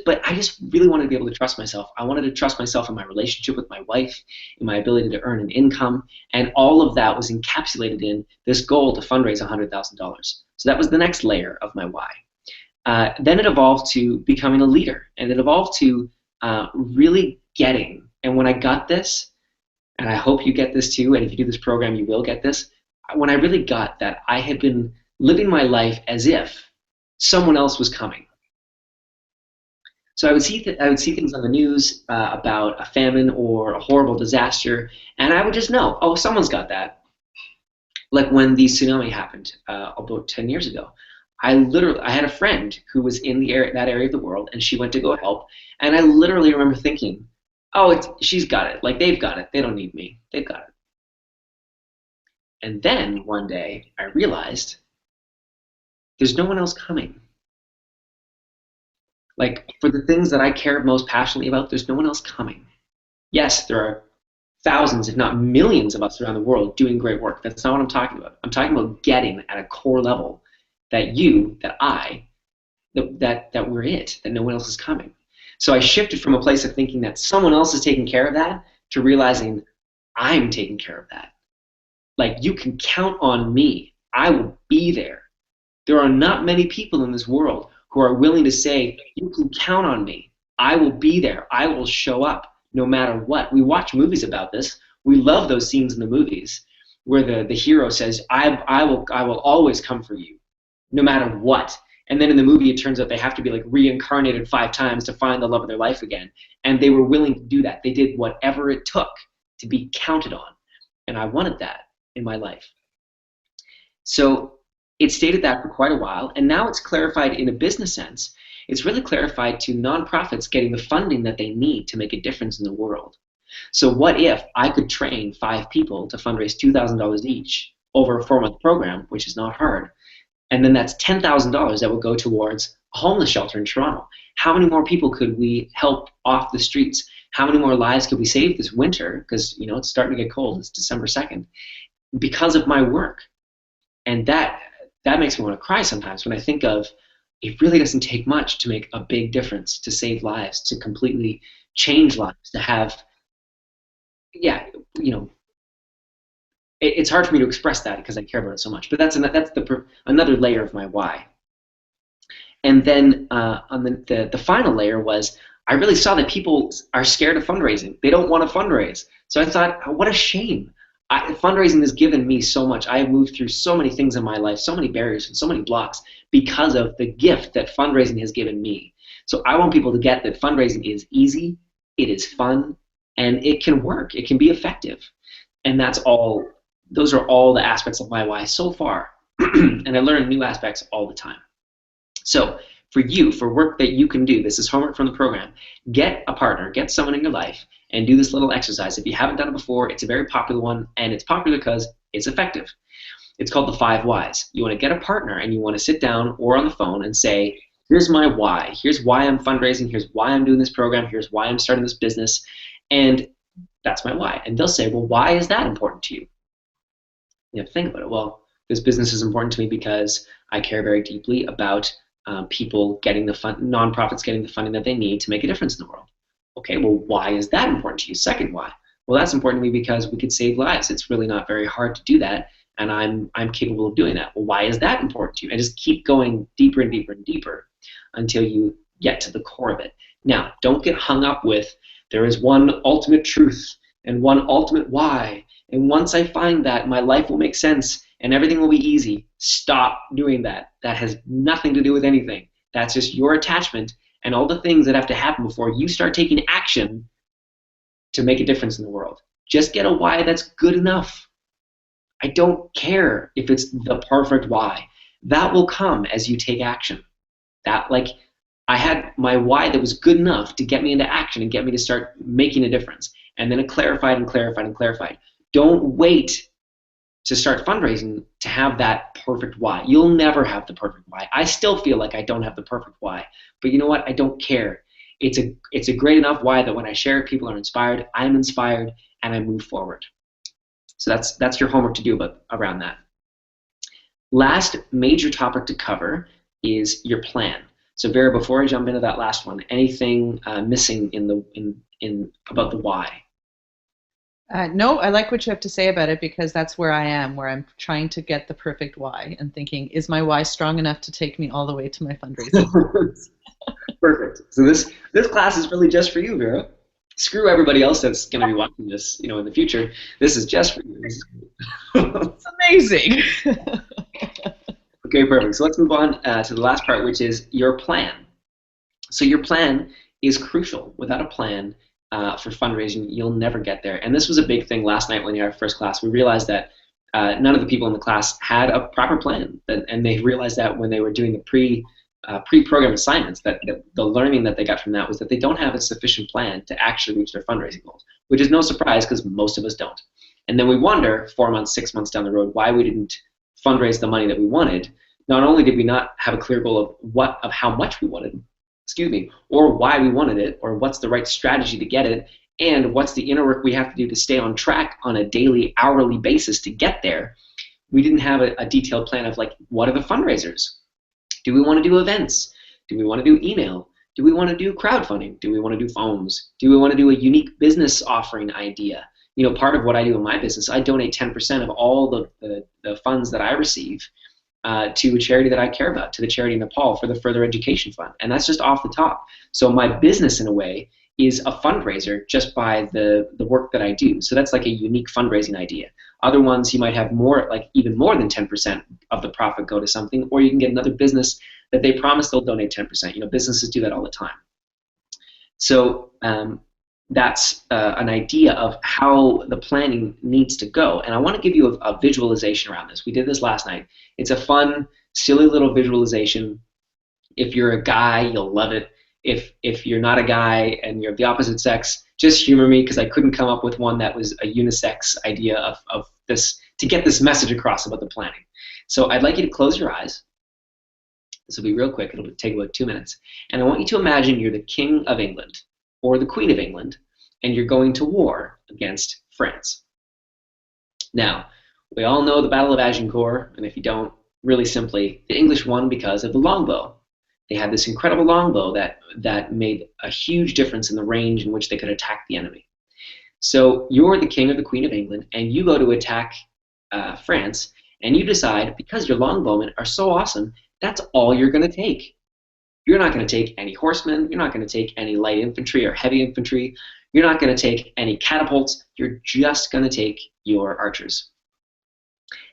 But I just really wanted to be able to trust myself. I wanted to trust myself in my relationship with my wife, in my ability to earn an income, and all of that was encapsulated in this goal to fundraise $100,000. So that was the next layer of my why. Then it evolved to becoming a leader, and it evolved to really getting. And when I got this, and I hope you get this too, and if you do this program, you will get this. When I really got that I had been living my life as if someone else was coming. So I would see things on the news about a famine or a horrible disaster, and I would just know, oh, someone's got that. Like when the tsunami happened about 10 years ago, I had a friend who was in that area of the world, and she went to go help, and I literally remember thinking, "Oh, she's got it. Like they've got it. They don't need me. They've got it." And then one day I realized there's no one else coming. Like for the things that I care most passionately about, there's no one else coming. Yes, there are thousands, if not millions of us around the world doing great work. That's not what I'm talking about. I'm talking about getting at a core level that you, that I, that we're it, that no one else is coming. So I shifted from a place of thinking that someone else is taking care of that to realizing I'm taking care of that. Like you can count on me. I will be there. There are not many people in this world who are willing to say, you can count on me. I will be there. I will show up no matter what. We watch movies about this. We love those scenes in the movies where the hero says, I will always come for you, no matter what. And then in the movie, it turns out they have to be like reincarnated 5 times to find the love of their life again. And they were willing to do that. They did whatever it took to be counted on. And I wanted that in my life. So it stated that for quite a while, and now it's clarified in a business sense. It's really clarified to nonprofits getting the funding that they need to make a difference in the world. So what if I could train 5 people to fundraise $2,000 each over a 4-month program, which is not hard, and then that's $10,000 that would go towards a homeless shelter in Toronto. How many more people could we help off the streets? How many more lives could we save this winter? Because it's starting to get cold. It's December 2nd. Because of my work. And that makes me want to cry sometimes when I think of it really doesn't take much to make a big difference, to save lives, to completely change lives, to have, yeah, it's hard for me to express that because I care about it so much. But that's another layer of my why. And then on the final layer was I really saw that people are scared of fundraising. They don't want to fundraise. So I thought, oh, what a shame. Fundraising has given me so much. I have moved through so many things in my life, so many barriers and so many blocks because of the gift that fundraising has given me. So I want people to get that fundraising is easy, it is fun, and it can work. It can be effective. And those are all the aspects of my why so far. And I learn new aspects all the time. So for you, for work that you can do, this is homework from the program, get a partner, get someone in your life, and do this little exercise. If you haven't done it before, it's a very popular one, and it's popular because it's effective. It's called the 5 whys. You want to get a partner, and you want to sit down or on the phone and say, here's my why. Here's why I'm fundraising. Here's why I'm doing this program. Here's why I'm starting this business. And that's my why. And they'll say, well, why is that important to you? You have to think about it. Well, this business is important to me because I care very deeply about people getting nonprofits getting the funding that they need to make a difference in the world. Okay, well, why is that important to you? Second why? Well, that's important to me because we could save lives. It's really not very hard to do that, and I'm capable of doing that. Well, why is that important to you? And just keep going deeper and deeper and deeper until you get to the core of it. Now, don't get hung up with there is one ultimate truth and one ultimate why, and once I find that, my life will make sense and everything will be easy. Stop doing that. That has nothing to do with anything. That's just your attachment and all the things that have to happen before you start taking action to make a difference in the world. Just get a why that's good enough. I don't care if it's the perfect why. That will come as you take action. I had my why that was good enough to get me into action and get me to start making a difference. And then it clarified and clarified and clarified. Don't wait to start fundraising to have that perfect why. You'll never have the perfect why. I still feel like I don't have the perfect why. But you know what? I don't care. It's a great enough why that when I share it, people are inspired, I'm inspired, and I move forward. So that's your homework to do around that. Last major topic to cover is your plan. So Vera, before I jump into that last one, anything missing in about the why? No, I like what you have to say about it because that's where I am, where I'm trying to get the perfect why and thinking, is my why strong enough to take me all the way to my fundraising? Perfect. So this class is really just for you, Vera. Screw everybody else that's going to be watching this, in the future. This is just for you. It's amazing. Okay, perfect. So let's move on to the last part, which is your plan. So your plan is crucial. Without a plan for fundraising, you'll never get there. And this was a big thing last night when we had our first class. We realized that none of the people in the class had a proper plan, and they realized that when they were doing the pre-program assignments, that the learning that they got from that was that they don't have a sufficient plan to actually reach their fundraising goals, which is no surprise because most of us don't. And then we wonder 4 months, 6 months down the road why we didn't fundraise the money that we wanted. Not only did we not have a clear goal of how much we wanted, or why we wanted it, or what's the right strategy to get it, and what's the inner work we have to do to stay on track on a daily, hourly basis to get there. We didn't have a detailed plan of like, what are the fundraisers? Do we want to do events? Do we want to do email? Do we want to do crowdfunding? Do we want to do phones? Do we want to do a unique business offering idea? You know, part of what I do in my business, I donate 10% of all the funds that I receive to a charity that I care about, to the charity in Nepal for the Further Education Fund. And that's just off the top. So my business, in a way, is a fundraiser just by the work that I do. So that's like a unique fundraising idea. Other ones, you might have more, like even more than 10% of the profit go to something, or you can get another business that they promise they'll donate 10%. You know, businesses do that all the time. So that's an idea of how the planning needs to go. And I want to give you a visualization around this. We did this last night. It's a fun, silly little visualization. If you're a guy, you'll love it. If you're not a guy and you're of the opposite sex, just humor me because I couldn't come up with one that was a unisex idea of this to get this message across about the planning. So I'd like you to close your eyes. This will be real quick. It'll take about 2 minutes. And I want you to imagine you're the King of England or the Queen of England, and you're going to war against France. Now, we all know the Battle of Agincourt, and if you don't, really simply, the English won because of the longbow. They had this incredible longbow that made a huge difference in the range in which they could attack the enemy. So you're the King or the Queen of England, and you go to attack France, and you decide, because your longbowmen are so awesome, that's all you're going to take. You're not going to take any horsemen. You're not going to take any light infantry or heavy infantry. You're not going to take any catapults. You're just going to take your archers.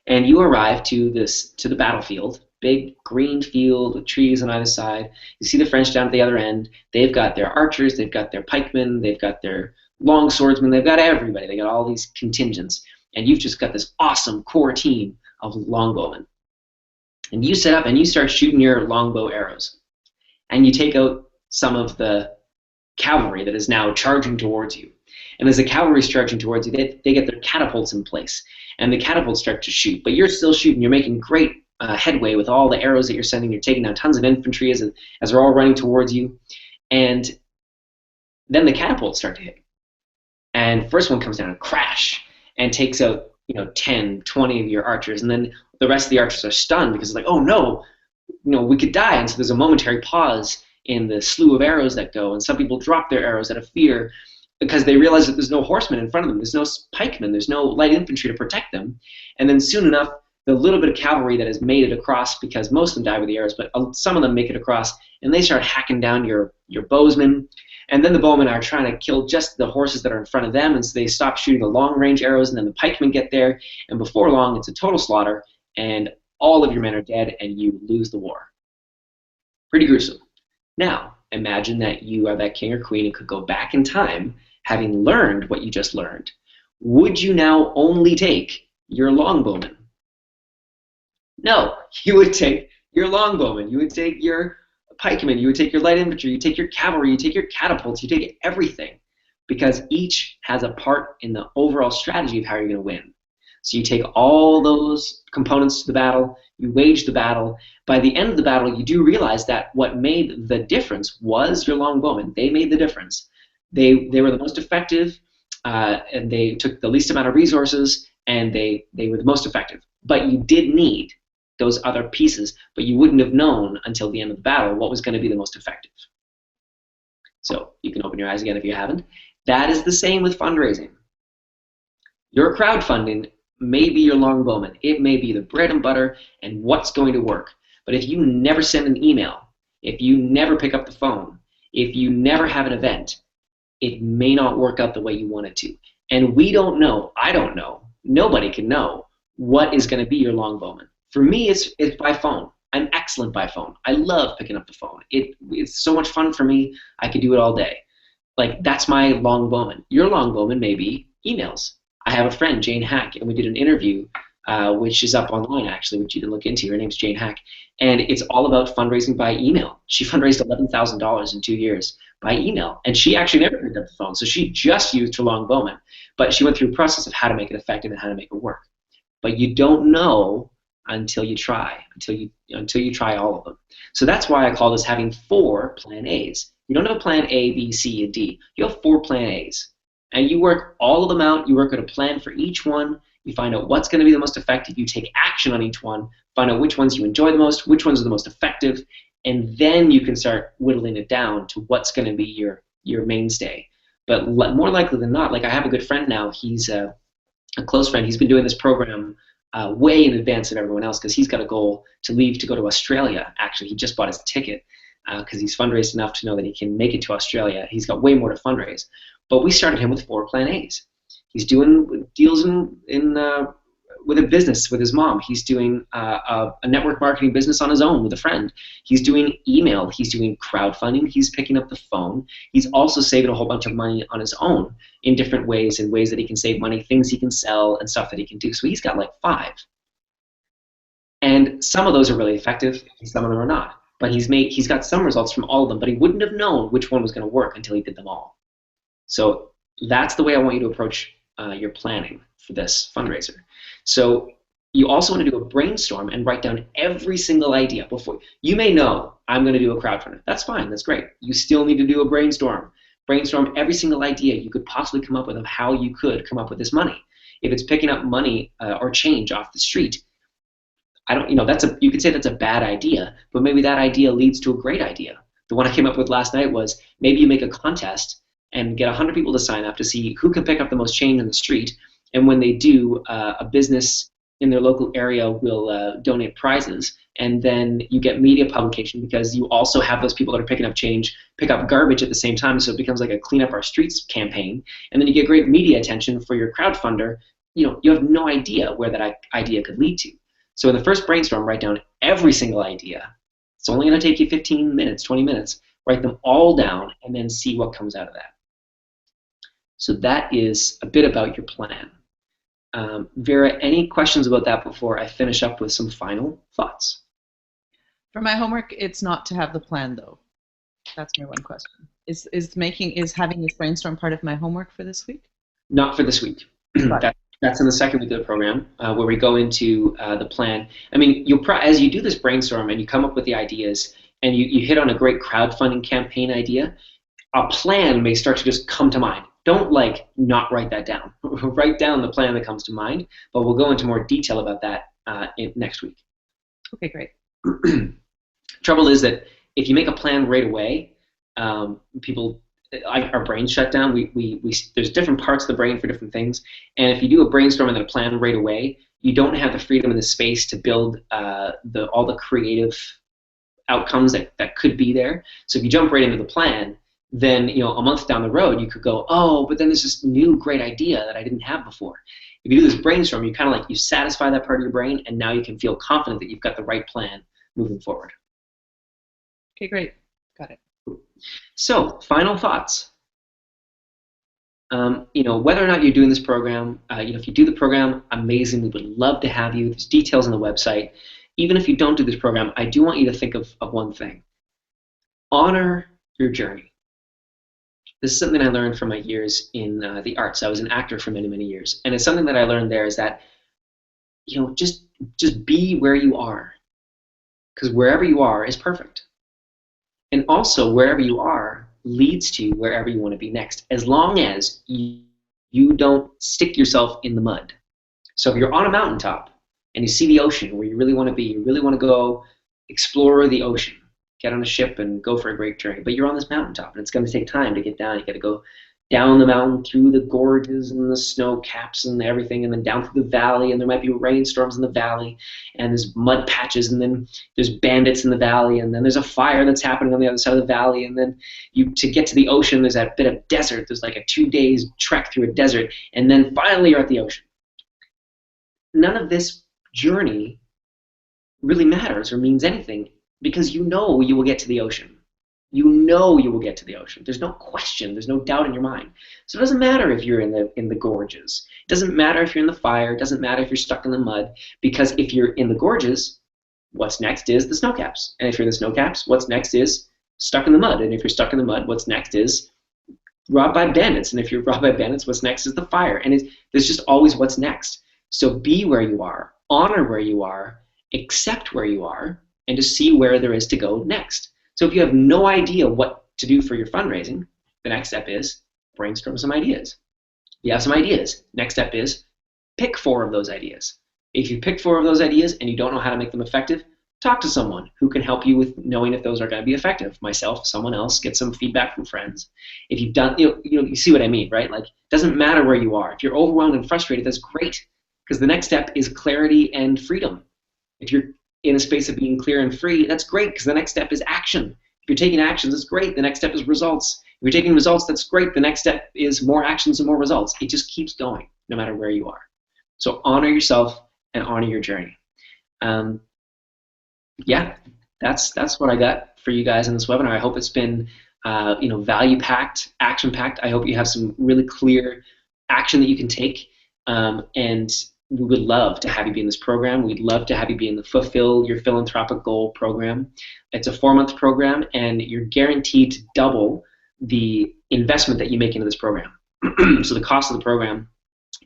And you arrive to the battlefield, big green field with trees on either side. You see the French down at the other end. They've got their archers. They've got their pikemen. They've got their long swordsmen. They've got everybody. They got all these contingents. And you've just got this awesome core team of longbowmen. And you set up and you start shooting your longbow arrows. And you take out some of the cavalry that is now charging towards you. And as the cavalry is charging towards you, they get their catapults in place. And the catapults start to shoot. But you're still shooting. You're making great headway with all the arrows that you're sending. You're taking down tons of infantry as they're all running towards you. And then the catapults start to hit. And first one comes down and crash and takes out 10, 20 of your archers. And then the rest of the archers are stunned because it's like, oh no, we could die. And so there's a momentary pause in the slew of arrows that go, and some people drop their arrows out of fear because they realize that there's no horsemen in front of them, there's no pikemen, there's no light infantry to protect them. And then soon enough, the little bit of cavalry that has made it across, because most of them die with the arrows, but some of them make it across, and they start hacking down your bowsmen. And then the bowmen are trying to kill just the horses that are in front of them, and so they stop shooting the long-range arrows, and then the pikemen get there, and before long, it's a total slaughter, and all of your men are dead, and you lose the war. Pretty gruesome. Now, imagine that you are that king or queen and could go back in time, having learned what you just learned. Would you now only take your longbowmen? No, you would take your longbowmen. You would take your pikemen. You would take your light infantry. You take your cavalry. You take your catapults. You take everything, because each has a part in the overall strategy of how you're going to win. So you take all those components to the battle, you wage the battle. By the end of the battle, you do realize that what made the difference was your longbowmen. They made the difference. They were the most effective, and they took the least amount of resources, and they were the most effective. But you did need those other pieces, but you wouldn't have known until the end of the battle what was going to be the most effective. So you can open your eyes again if you haven't. That is the same with fundraising. Your crowdfunding may be your longbowmen. It may be the bread and butter and what's going to work. But if you never send an email, if you never pick up the phone, if you never have an event, it may not work out the way you want it to. And we don't know, I don't know, nobody can know what is going to be your longbowman. For me, it's by phone. I'm excellent by phone. I love picking up the phone. It's so much fun for me, I could do it all day. Like, that's my longbowman. Your longbowman may be emails. I have a friend, Jane Hack, and we did an interview which is up online actually, which you can look into. Her name's Jane Hack, and it's all about fundraising by email. She fundraised $11,000 in 2 years by email, and she actually never picked up the phone, so she just used her long bowman. But she went through a process of how to make it effective and how to make it work. But you don't know until you try, until you try all of them. So that's why I call this having 4 plan A's. You don't have a plan A, B, C, and D. You have 4 plan A's. And you work all of them out. You work at a plan for each one. You find out what's going to be the most effective. You take action on each one. Find out which ones you enjoy the most, which ones are the most effective, and then you can start whittling it down to what's going to be your mainstay. But more likely than not, like I have a good friend now. He's a close friend. He's been doing this program way in advance of everyone else because he's got a goal to leave to go to Australia. Actually, he just bought his ticket because he's fundraised enough to know that he can make it to Australia. He's got way more to fundraise. But we started him with 4 plan A's. He's doing deals with a business with his mom. He's doing a network marketing business on his own with a friend. He's doing email. He's doing crowdfunding. He's picking up the phone. He's also saving a whole bunch of money on his own in different ways, in ways that he can save money, things he can sell, and stuff that he can do. So he's got like 5. And some of those are really effective, and some of them are not. But he's got some results from all of them, but he wouldn't have known which one was going to work until he did them all. So that's the way I want you to approach your planning for this fundraiser. So you also want to do a brainstorm and write down every single idea before. You may know I'm going to do a crowdfunder. That's fine. That's great. You still need to do a brainstorm. Brainstorm every single idea you could possibly come up with of how you could come up with this money. If it's picking up money or change off the street, you could say that's a bad idea, but maybe that idea leads to a great idea. The one I came up with last night was maybe you make a contest and get 100 people to sign up to see who can pick up the most change in the street. And when they do, a business in their local area will donate prizes. And then you get media publication because you also have those people that are picking up change pick up garbage at the same time. So it becomes like a clean up our streets campaign. And then you get great media attention for your crowdfunder. You have no idea where that idea could lead to. So in the first brainstorm, write down every single idea. It's only going to take you 15 minutes, 20 minutes. Write them all down and then see what comes out of that. So that is a bit about your plan. Vera, any questions about that before I finish up with some final thoughts? For my homework, it's not to have the plan, though. That's my one question. Is having this brainstorm part of my homework for this week? Not for this week. That's in the second week of the program where we go into the plan. I mean, as you do this brainstorm and you come up with the ideas and you hit on a great crowdfunding campaign idea, a plan may start to just come to mind. Don't not write that down. Write down the plan that comes to mind, but we'll go into more detail about that next week. Okay, great. Trouble is that if you make a plan right away, our brains shut down. There's different parts of the brain for different things, and if you do a brainstorm and then a plan right away, you don't have the freedom and the space to build all the creative outcomes that could be there. So if you jump right into the plan, then a month down the road you could go, oh, but then there's this new great idea that I didn't have before. If you do this brainstorm, you kind of you satisfy that part of your brain, and now you can feel confident that you've got the right plan moving forward. Okay, great. Got it. So, final thoughts. Whether or not you're doing this program, if you do the program, amazing. We would love to have you. There's details on the website. Even if you don't do this program, I do want you to think of one thing. Honor your journey. This is something I learned from my years in the arts. I was an actor for many, many years. And it's something that I learned there is that, just be where you are. Because wherever you are is perfect. And also, wherever you are leads to wherever you want to be next, as long as you don't stick yourself in the mud. So if you're on a mountaintop and you see the ocean where you really want to be, you really want to go explore the ocean, get on a ship and go for a great journey, but you're on this mountaintop and it's going to take time to get down. You got to go down the mountain through the gorges and the snow caps and everything, and then down through the valley, and there might be rainstorms in the valley, and there's mud patches, and then there's bandits in the valley, and then there's a fire that's happening on the other side of the valley, and then to get to the ocean, there's that bit of desert. There's like a 2 days trek through a desert, and then finally you're at the ocean. None of this journey really matters or means anything because you know you will get to the ocean. You know you will get to the ocean. There's no question. There's no doubt in your mind. So it doesn't matter if you're in the gorges. It doesn't matter if you're in the fire. It doesn't matter if you're stuck in the mud. Because if you're in the gorges, what's next is the snow caps. And if you're in the snow caps, what's next is stuck in the mud. And if you're stuck in the mud, what's next is robbed by bandits. And if you're robbed by bandits, what's next is the fire. And there's just always what's next. So be where you are, honor where you are, accept where you are, and to see where there is to go next. So if you have no idea what to do for your fundraising, the next step is brainstorm some ideas. You have some ideas. Next step is pick 4 of those ideas. If you pick 4 of those ideas and you don't know how to make them effective, talk to someone who can help you with knowing if those are going to be effective. Myself, someone else, get some feedback from friends. If you've done, you see what I mean, right? Like, it doesn't matter where you are. If you're overwhelmed and frustrated, that's great, because the next step is clarity and freedom. If you're in a space of being clear and free, that's great, because the next step is action. If you're taking actions, that's great. The next step is results. If you're taking results, that's great. The next step is more actions and more results. It just keeps going, no matter where you are. So honor yourself and honor your journey. Yeah, that's what I got for you guys in this webinar. I hope it's been value-packed, action-packed. I hope you have some really clear action that you can take, and we would love to have you be in this program. We'd love to have you be in the Fulfill Your Philanthropic Goal program. It's a 4-month program, and you're guaranteed to double the investment that you make into this program. So the cost of the program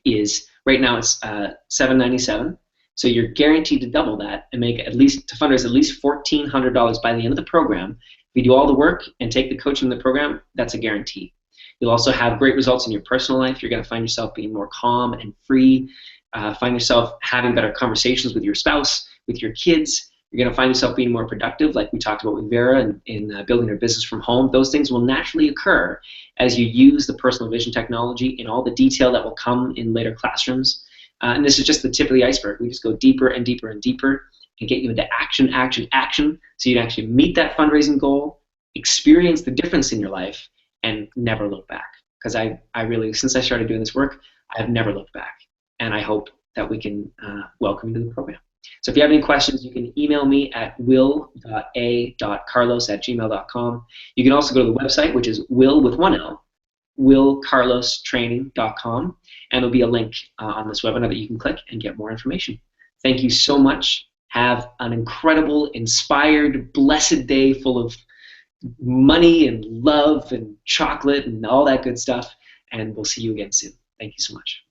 is, right now it's $797. So you're guaranteed to double that and make to fundraise at least $1,400 by the end of the program. If you do all the work and take the coaching in the program, that's a guarantee. You'll also have great results in your personal life. You're going to find yourself being more calm and free. Find yourself having better conversations with your spouse, with your kids. You're going to find yourself being more productive, like we talked about with Vera in building her business from home. Those things will naturally occur as you use the personal vision technology in all the detail that will come in later classrooms. And this is just the tip of the iceberg. We just go deeper and deeper and deeper and get you into action, action, action, so you can actually meet that fundraising goal, experience the difference in your life, and never look back. Because I really, since I started doing this work, I have never looked back. And I hope that we can welcome you to the program. So if you have any questions, you can email me at will.a.carlos@gmail.com. You can also go to the website, which is will with one L, willcarlostraining.com, and there'll be a link on this webinar that you can click and get more information. Thank you so much. Have an incredible, inspired, blessed day full of money and love and chocolate and all that good stuff, and we'll see you again soon. Thank you so much.